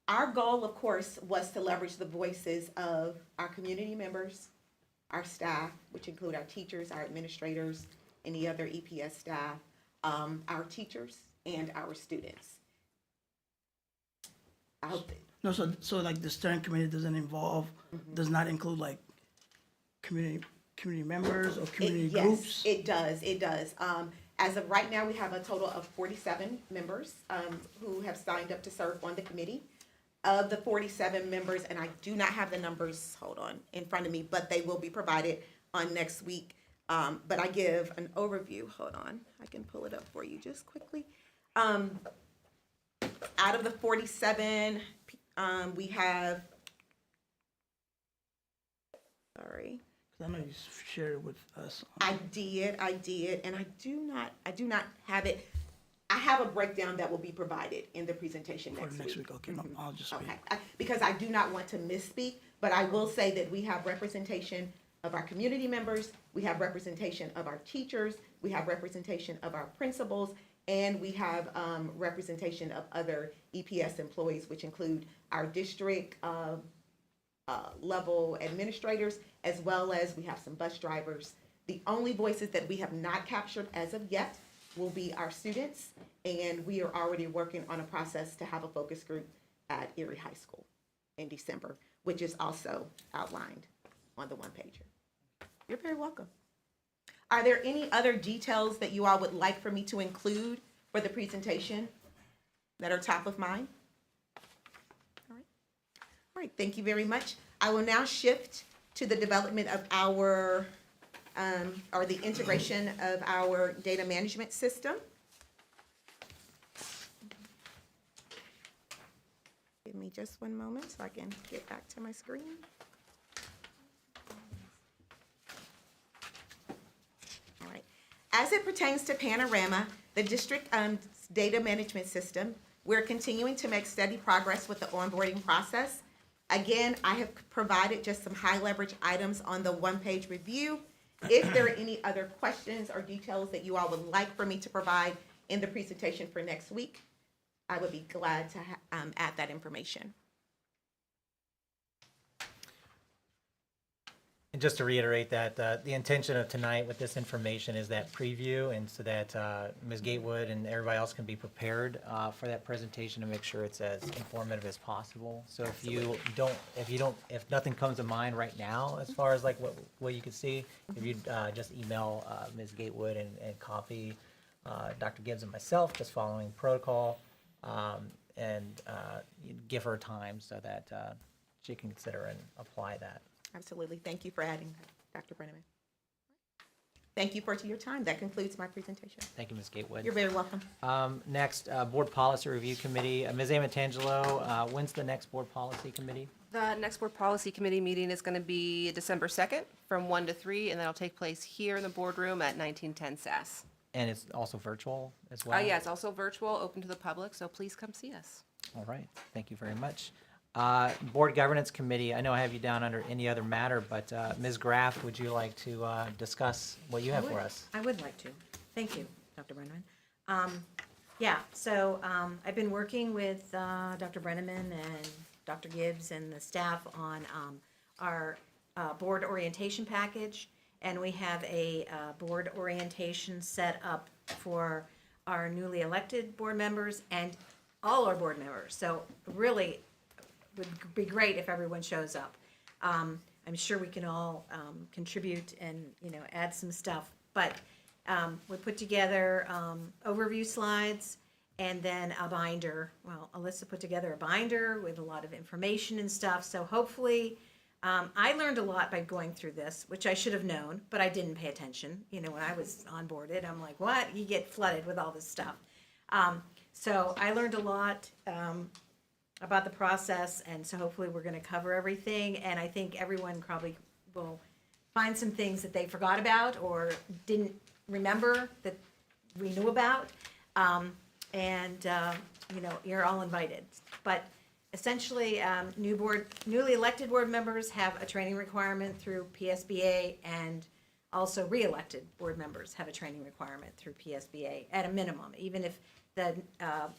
Our goal, of course, was to leverage the voices of our community members, our staff, which include our teachers, our administrators, any other EPS staff, our teachers, and our students. I hope that, no, so like the steering committee does not include like community members or community groups? Yes, it does, it does. As of right now, we have a total of 47 members who have signed up to serve on the committee. Of the 47 members, and I do not have the numbers, hold on, in front of me, but they will be provided on next week. But I give an overview, hold on, I can pull it up for you just quickly. Out of the 47, we have, sorry. I know you shared it with us. I did, and I do not have it. I have a breakdown that will be provided in the presentation For next week. okay, no, I'll just wait. Okay, because I do not want to misspeak, but I will say that we have representation of our community members, we have representation of our teachers, we have representation of our principals, and we have representation of other EPS employees, which include our district level administrators, as well as we have some bus drivers. The only voices that we have not captured as of yet will be our students, and we are already working on a process to have a focus group at Erie High School in December, which is also outlined on the one-pager. You're very welcome. Are there any other details that you all would like for me to include for the presentation that are top of mind? All right, thank you very much. I will now shift to the development of our or the integration of our data management system. Give me just one moment so I can get back to my screen. All right. As it pertains to Panorama, the district data management system, we're continuing to make steady progress with the onboarding process. Again, I have provided just some high leverage items on the one-page review. If there are any other questions or details that you all would like for me to provide in the presentation for next week, I would be glad to add that information. And just to reiterate that, the intention of tonight with this information is that preview, and so that Ms. Gatewood and everybody else can be prepared for that presentation to make sure it's as informative as possible. So if nothing comes to mind right now as far as like what you can see, if you just email Ms. Gatewood and copy Dr. Gibbs and myself, just following protocol, and give her time so that she can consider and apply that. Absolutely. Thank you for adding that, Dr. Brenneman. Thank you for your time. That concludes my presentation. Thank you, Ms. Gatewood. You're very welcome. Next, Board Policy Review Committee. Ms. Amatangelo, when's the next Board Policy Committee? The next Board Policy Committee meeting is going to be December 2nd from 1 to 3, and that'll take place here in the boardroom at 1910 SAS. And it's also virtual as well? Yeah, it's also virtual, open to the public, so please come see us. All right, thank you very much. Board Governance Committee, I know I have you down under any other matter, but Ms. Graff, would you like to discuss what you have for us? I would like to. Thank you, Dr. Brenneman. Yeah, so I've been working with Dr. Brenneman and Dr. Gibbs and the staff on our board orientation package. And we have a board orientation set up for our newly elected board members and all our board members. So really, would be great if everyone shows up. I'm sure we can all contribute and, add some stuff. But we put together overview slides and then a binder. Well, Alyssa put together a binder with a lot of information and stuff. So hopefully, I learned a lot by going through this, which I should have known, but I didn't pay attention. When I was onboarded, I'm like, what? You get flooded with all this stuff. So I learned a lot about the process, and so hopefully we're going to cover everything. And I think everyone probably will find some things that they forgot about or didn't remember that we knew about. You're all invited. But essentially, newly elected board members have a training requirement through PSBA, and also re-elected board members have a training requirement through PSBA at a minimum. Even if the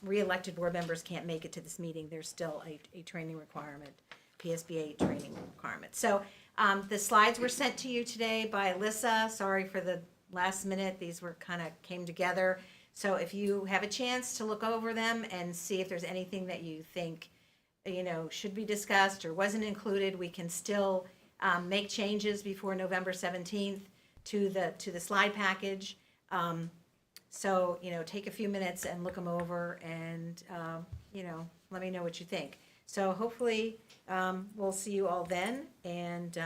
re-elected board members can't make it to this meeting, there's still a training requirement, PSBA training requirement. So the slides were sent to you today by Alyssa. Sorry for the last minute. These were kind of came together. So if you have a chance to look over them and see if there's anything that you think should be discussed or wasn't included, we can still make changes before November 17th to the slide package. So take a few minutes and look them over, and let me know what you think. So hopefully we'll see you all then, and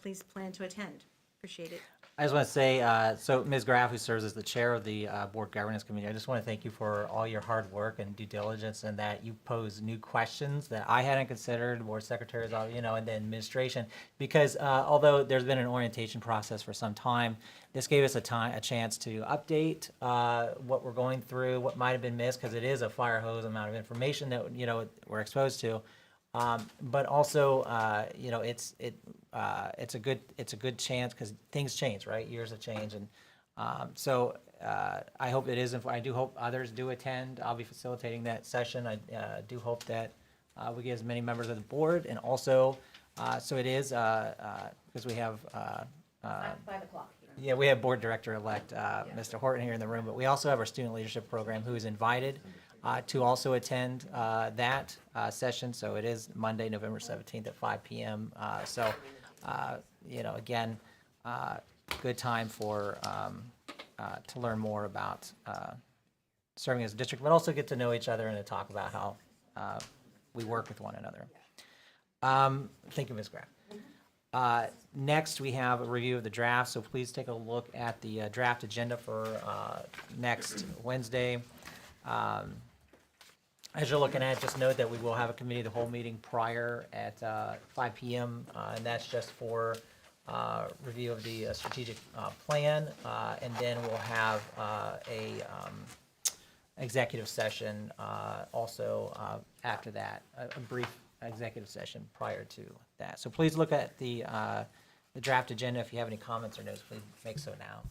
please plan to attend. Appreciate it. I just want to say, so Ms. Graff, who serves as the chair of the Board Governance Committee, I just want to thank you for all your hard work and due diligence, and that you pose new questions that I hadn't considered, board secretaries, and the administration, because although there's been an orientation process for some time, this gave us a chance to update what we're going through, what might have been missed, because it is a fire hose amount of information that we're exposed to. But also, it's a good chance because things change, right? Years have changed, and so I hope it is. I do hope others do attend. I'll be facilitating that session. I do hope that we get as many members of the board, and also, so it is because we have 5 o'clock. yeah, we have board director-elect Mr. Horton here in the room, but we also have our student leadership program who is invited to also attend that session. So it is Monday, November 17th at 5 p.m. Again, good time for to learn more about serving as a district, but also get to know each other and to talk about how we work with one another. Thank you, Ms. Graff. Next, we have a review of the draft, so please take a look at the draft agenda for next Wednesday. As you're looking at it, just note that we will have a committee of the whole meeting prior at 5 p.m., and that's just for review of the strategic plan, and then we'll have a executive session also after that, a brief executive session prior to that. So please look at the draft agenda. If you have any comments or notes, please make so now.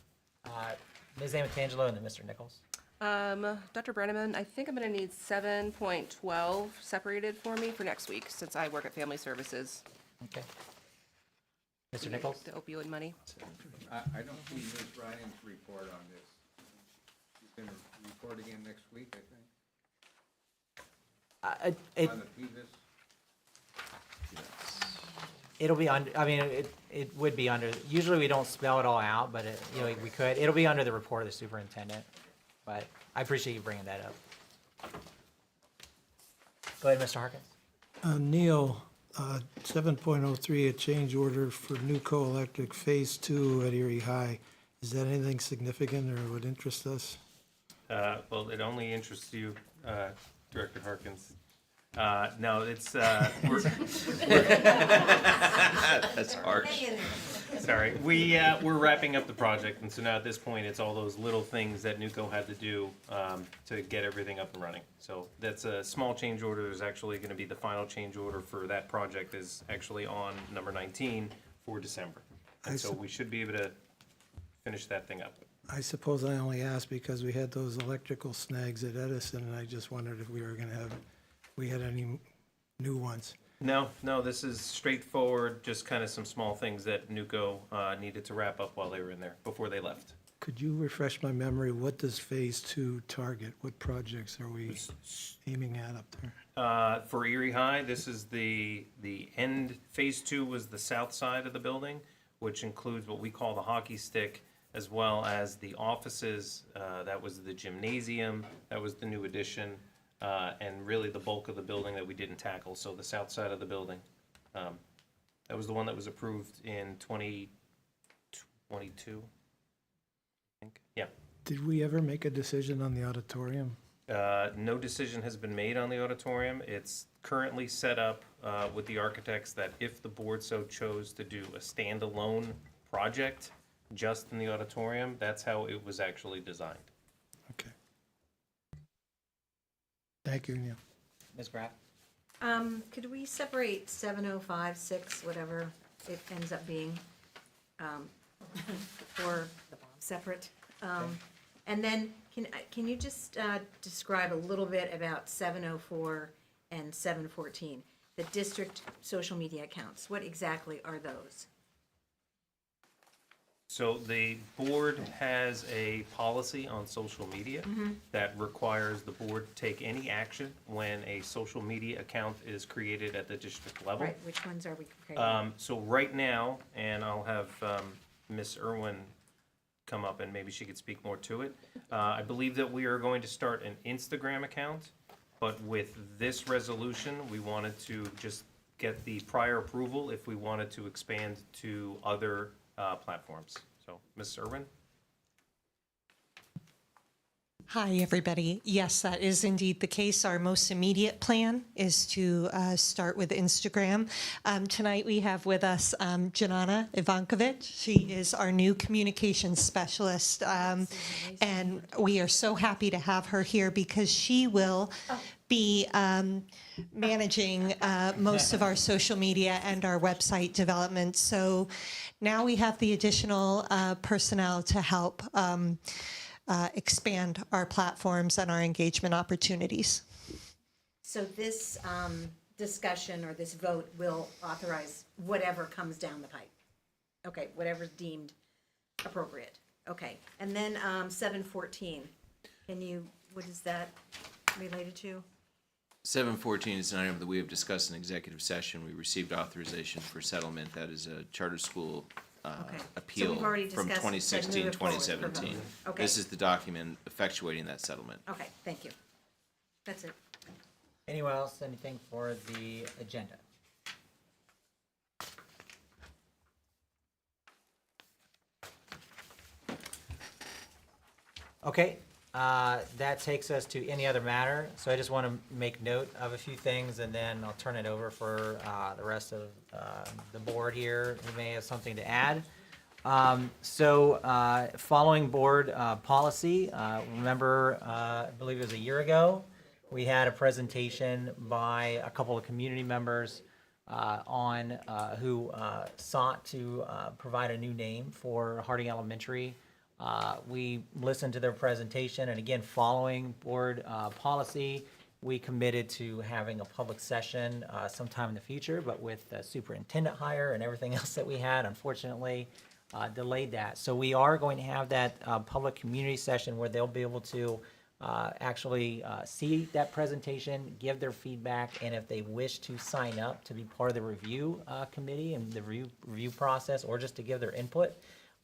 Ms. Amatangelo and then Mr. Nichols. Dr. Brenneman, I think I'm going to need 7.12 separated for me for next week, since I work at Family Services. Okay. Mr. Nichols? The opioid money. I don't see Ms. Ryan's report on this. She's going to report again next week, I think. On the PVIS. It'll be under, it would be under, usually we don't spell it all out, but we could. It'll be under the report of the superintendent, but I appreciate you bringing that up. Go ahead, Mr. Harkins. Neil, 7.03, a change order for Nuco Electric Phase 2 at Erie High. Is that anything significant or would interest us? Well, it only interests you, Director Harkins. No, it's, That's harsh. Sorry, we're wrapping up the project, and so now at this point, it's all those little things that Nuco had to do to get everything up and running. So that's a small change order. There's actually going to be the final change order for that project is actually on number 19 for December. And so we should be able to finish that thing up. I suppose I only asked because we had those electrical snags at Edison, and I just wondered if we had any new ones. No, this is straightforward, just kind of some small things that Nuco needed to wrap up while they were in there, before they left. Could you refresh my memory? What does Phase 2 target? What projects are we aiming at up there? For Erie High, this is the end, Phase 2 was the south side of the building, which includes what we call the hockey stick, as well as the offices, that was the gymnasium, that was the new addition, and really the bulk of the building that we didn't tackle, so the south side of the building. That was the one that was approved in 2022, I think, yeah. Did we ever make a decision on the auditorium? No decision has been made on the auditorium. It's currently set up with the architects that if the board so chose to do a standalone project just in the auditorium, that's how it was actually designed. Okay. Thank you, Neil. Ms. Graff? Could we separate 705, 6, whatever it ends up being, or separate? And then, can you just describe a little bit about 704 and 714, the district social media accounts? What exactly are those? So the board has a policy on social media that requires the board to take any action when a social media account is created at the district level. Right, which ones are we creating? So right now, and I'll have Ms. Irwin come up and maybe she could speak more to it. I believe that we are going to start an Instagram account, but with this resolution, we wanted to just get the prior approval if we wanted to expand to other platforms. So, Ms. Irwin? Hi, everybody. Yes, that is indeed the case. Our most immediate plan is to start with Instagram. Tonight we have with us Janana Ivankovic. She is our new communications specialist, and we are so happy to have her here because she will be managing most of our social media and our website development. So now we have the additional personnel to help expand our platforms and our engagement opportunities. So this discussion or this vote will authorize whatever comes down the pipe? Okay, whatever's deemed appropriate. Okay, and then 714, what is that related to? 714 is an item that we have discussed in executive session. We received authorization for settlement. That is a charter school Okay. So appeal we've already from discussed and moved 2016, it forward for 2017. vote. Okay. This is the document effectuating that settlement. Okay, thank you. That's it. Anyone else, anything for the agenda? Okay, that takes us to any other matter. So I just want to make note of a few things, and then I'll turn it over for the rest of the board here who may have something to add. Following board policy, remember, I believe it was a year ago, we had a presentation by a couple of community members on who sought to provide a new name for Harding Elementary. We listened to their presentation, and again, following board policy, we committed to having a public session sometime in the future, but with the superintendent hire and everything else that we had, unfortunately, delayed that. So we are going to have that public community session where they'll be able to actually see that presentation, give their feedback, and if they wish to sign up to be part of the review committee and the review process, or just to give their input,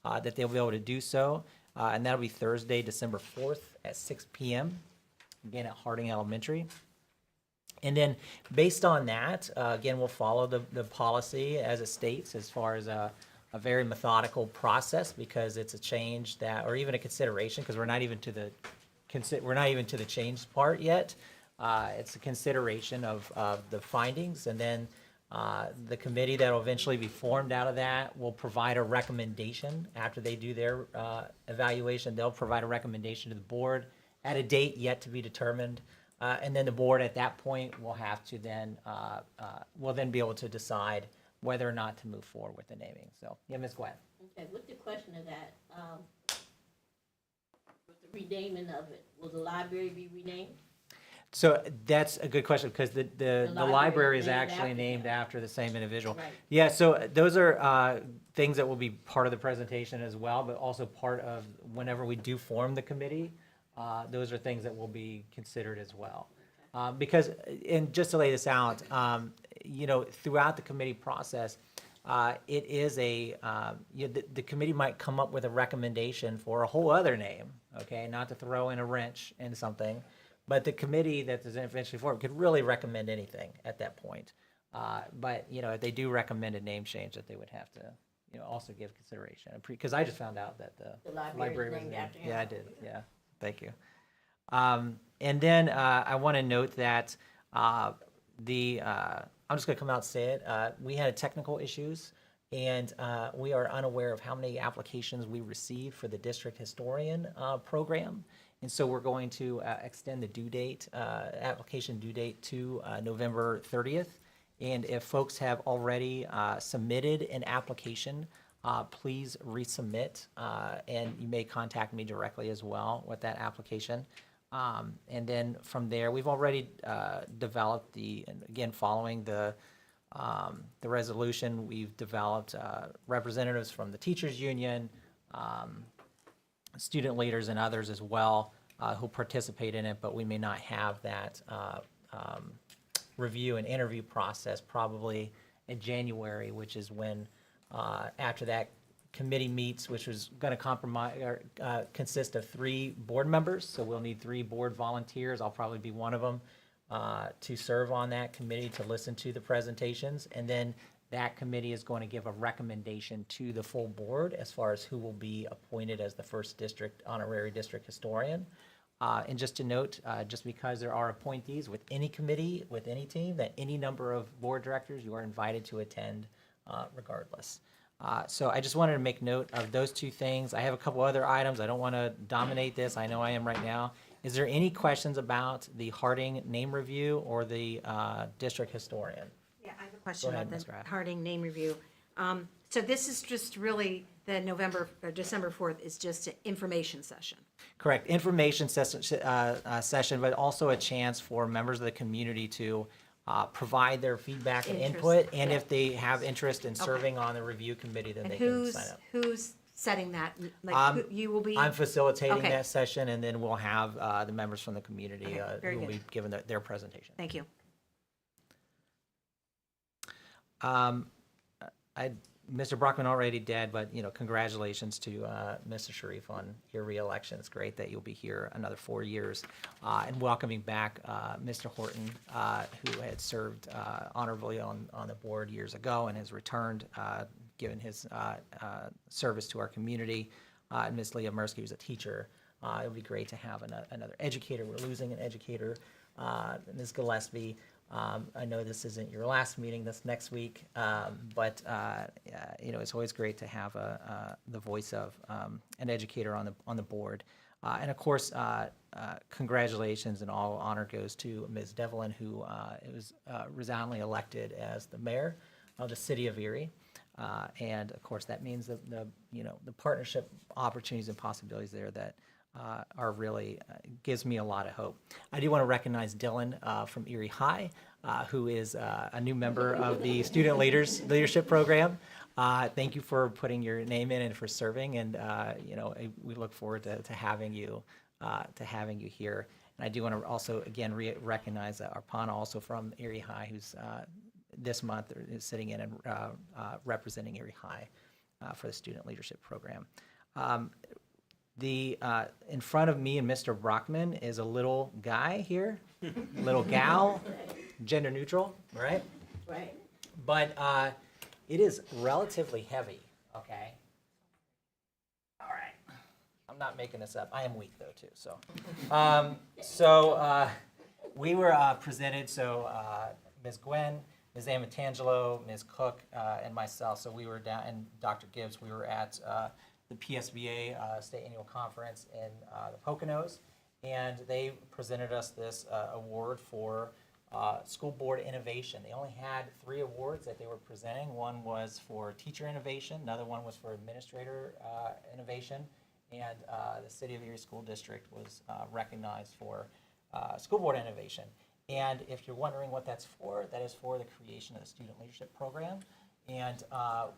that they'll be able to do so. And that'll be Thursday, December 4th at 6 p.m., again at Harding Elementary. And then based on that, again, we'll follow the policy as it states as far as a very methodical process, because it's a change that, or even a consideration, because we're not even to the change part yet. It's a consideration of the findings, and then The committee that will eventually be formed out of that will provide a recommendation after they do their evaluation. They'll provide a recommendation to the board at a date yet to be determined. And then the board at that point will have to then, will then be able to decide whether or not to move forward with the naming. So, yeah, Ms. Gwen. Okay, with the question of that, with the renaming of it, will the library be renamed? So that's a good question because the library is named actually after named them. after the same individual. Right. Yeah, so those are things that will be part of the presentation as well, but also part of whenever we do form the committee, those are things that will be considered as well. Because, and just to lay this out, you know, throughout the committee process, it is a, you know, the committee might come up with a recommendation for a whole other name, okay? Not to throw in a wrench in something, but the committee that is eventually formed could really recommend anything at that point. But, you know, if they do recommend a name change, that they would have to, you know, also give consideration. Because I just found out that the library was named. after him. Yeah, I did, yeah, thank you. And then I want to note that I'm just going to come out and say it. We had technical issues, and we are unaware of how many applications we received for the district historian program. And so we're going to extend the due date, application due date to November 30th. And if folks have already submitted an application, please resubmit, and you may contact me directly as well with that application. And then from there, we've already developed and again, following the resolution, we've developed representatives from the teachers union, student leaders and others as well who participate in it, but we may not have that review and interview process probably in January, which is when after that committee meets, which was going to consist of 3 board members. So we'll need 3 board volunteers. I'll probably be one of them to serve on that committee to listen to the presentations. And then that committee is going to give a recommendation to the full board as far as who will be appointed as the first district honorary district historian. And just to note, just because there are appointees with any committee, with any team, that any number of board directors, you are invited to attend regardless. So I just wanted to make note of those 2 things. I have a couple other items. I don't want to dominate this. I know I am right now. Is there any questions about the Harding name review or the district historian? Yeah, I have a question Go ahead, about Ms. the Graff. Harding name review. So this is just really, the December 4th is just an information session. Correct. Information session, but also a chance for members of the community to provide their feedback and Interest, input. And yeah. if they have interest in serving on the review committee, then And they can sign up. who's setting that? Like, you will be? I'm facilitating Okay. that session, and then we'll have the members from the community Okay, very who will good. be given their presentation. Thank you. Mr. Brockman already did, but, you know, congratulations to Mr. Sharif on your reelection. It's great that you'll be here another 4 years. And welcoming back Mr. Horton, who had served honorably on the board years ago and has returned, given his service to our community. And Ms. Leah Mirsky, who's a teacher. It would be great to have another educator. We're losing an educator, Ms. Gillespie. I know this isn't your last meeting this next week, but you know, it's always great to have the voice of an educator on the board. And of course, congratulations and all honor goes to Ms. Devlin, who was resoundingly elected as the mayor of the city of Erie. And of course, that means that the partnership opportunities and possibilities there that are really gives me a lot of hope. I do want to recognize Dylan from Erie High, who is a new member of the Student Leadership Program. Thank you for putting your name in and for serving, and you know, we look forward to having you here. And I do want to also again recognize Arpana, also from Erie High, who's this month is sitting in and representing Erie High for the Student Leadership Program. In front of me and Mr. Brockman is a little guy here, little gal, gender neutral, right? Right. But it is relatively heavy, okay? All right. I'm not making this up. I am weak though too, so. We were presented, Ms. Gwen Ms. Amatangelo, Ms. Cook, and myself. So we were down, and Dr. Gibbs, we were at the PSBA State Annual Conference in the Poconos, and they presented us this award for school board innovation. They only had 3 awards that they were presenting. One was for teacher innovation, another one was for administrator innovation, and the City of Erie School District was recognized for school board innovation. And if you're wondering what that's for, that is for the creation of the Student Leadership Program. And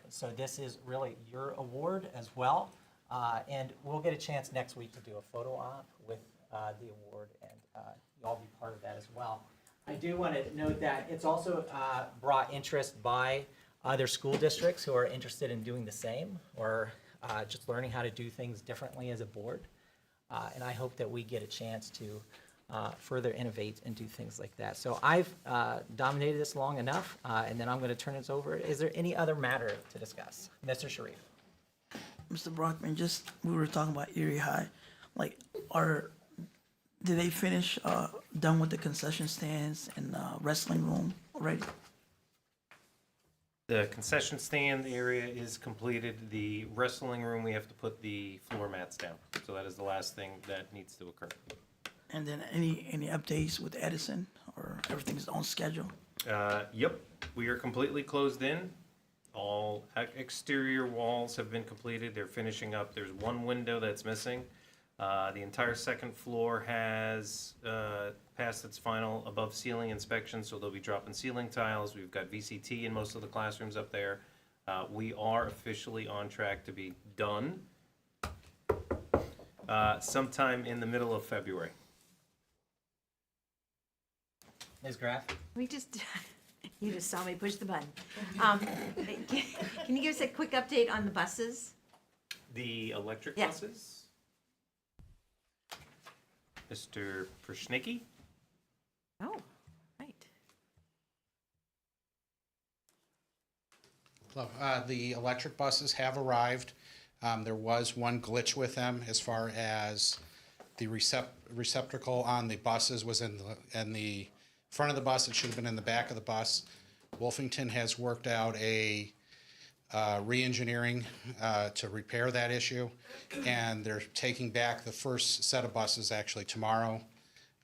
so this is really your award as well. And we'll get a chance next week to do a photo op with the award, and you'll all be part of that as well. I do want to note that it's also brought interest by other school districts who are interested in doing the same, or just learning how to do things differently as a board. And I hope that we get a chance to further innovate and do things like that. So I've dominated this long enough, and then I'm going to turn this over. Is there any other matter to discuss? Mr. Sharif. Mr. Brockman, just, we were talking about Erie High, like, did they finish, done with the concession stands and wrestling room already? The concession stand area is completed. The wrestling room, we have to put the floor mats down. So that is the last thing that needs to occur. And then any updates with Edison, or everything's on schedule? Yep, we are completely closed in. All exterior walls have been completed. They're finishing up. There's one window that's missing. The entire second floor has passed its final above ceiling inspection, so they'll be dropping ceiling tiles. We've got VCT in most of the classrooms up there. We are officially on track to be done sometime in the middle of February. Ms. Graff? We just, you just saw me push the button. Can you give us a quick update on the buses? The electric Yeah. buses? Mr. Persnicki? Oh, right. Hello. The electric buses have arrived. There was one glitch with them as far as the receptacle on the buses was in the front of the bus. It should have been in the back of the bus. Wolfington has worked out a re-engineering to repair that issue, and they're taking back the first set of buses actually tomorrow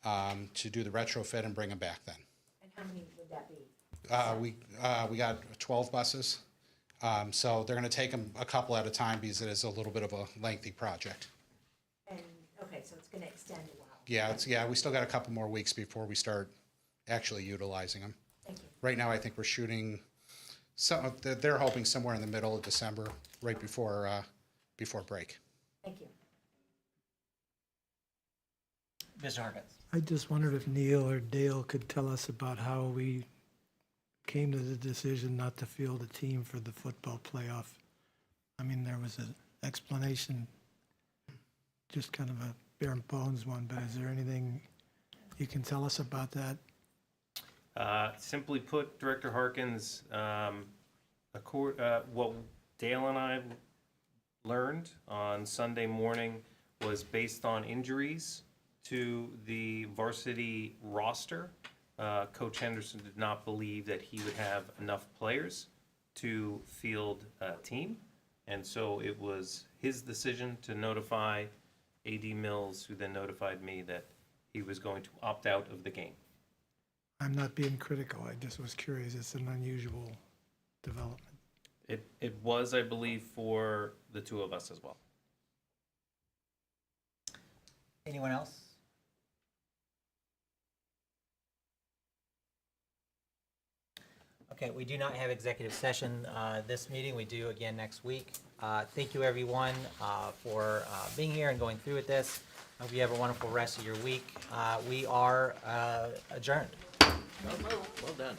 to do the retrofit and bring them back then. And how many would that be? We got 12 buses, so they're going to take them a couple at a time because it is a little bit of a lengthy project. And, okay, so it's gonna extend a while. Yeah, we still got a couple more weeks before we start actually utilizing them. Thank you. Right now, I think we're shooting. They're hoping somewhere in the middle of December, right before break. Thank you. Mr. Harkins? I just wondered if Neil or Dale could tell us about how we came to the decision not to field a team for the football playoff. I mean, there was an explanation, just kind of a bare bones one, but is there anything you can tell us about that? Simply put, Director Harkins, what Dale and I learned on Sunday morning was based on injuries to the varsity roster. Coach Henderson did not believe that he would have enough players to field a team. And so it was his decision to notify A.D. Mills, who then notified me that he was going to opt out of the game. I'm not being critical, I just was curious, it's an unusual development. It was, I believe, for the two of us as well. Anyone else? Okay, we do not have executive session this meeting. We do again next week. Thank you, everyone, for being here and going through with this. Hope you have a wonderful rest of your week. We are adjourned. Well done.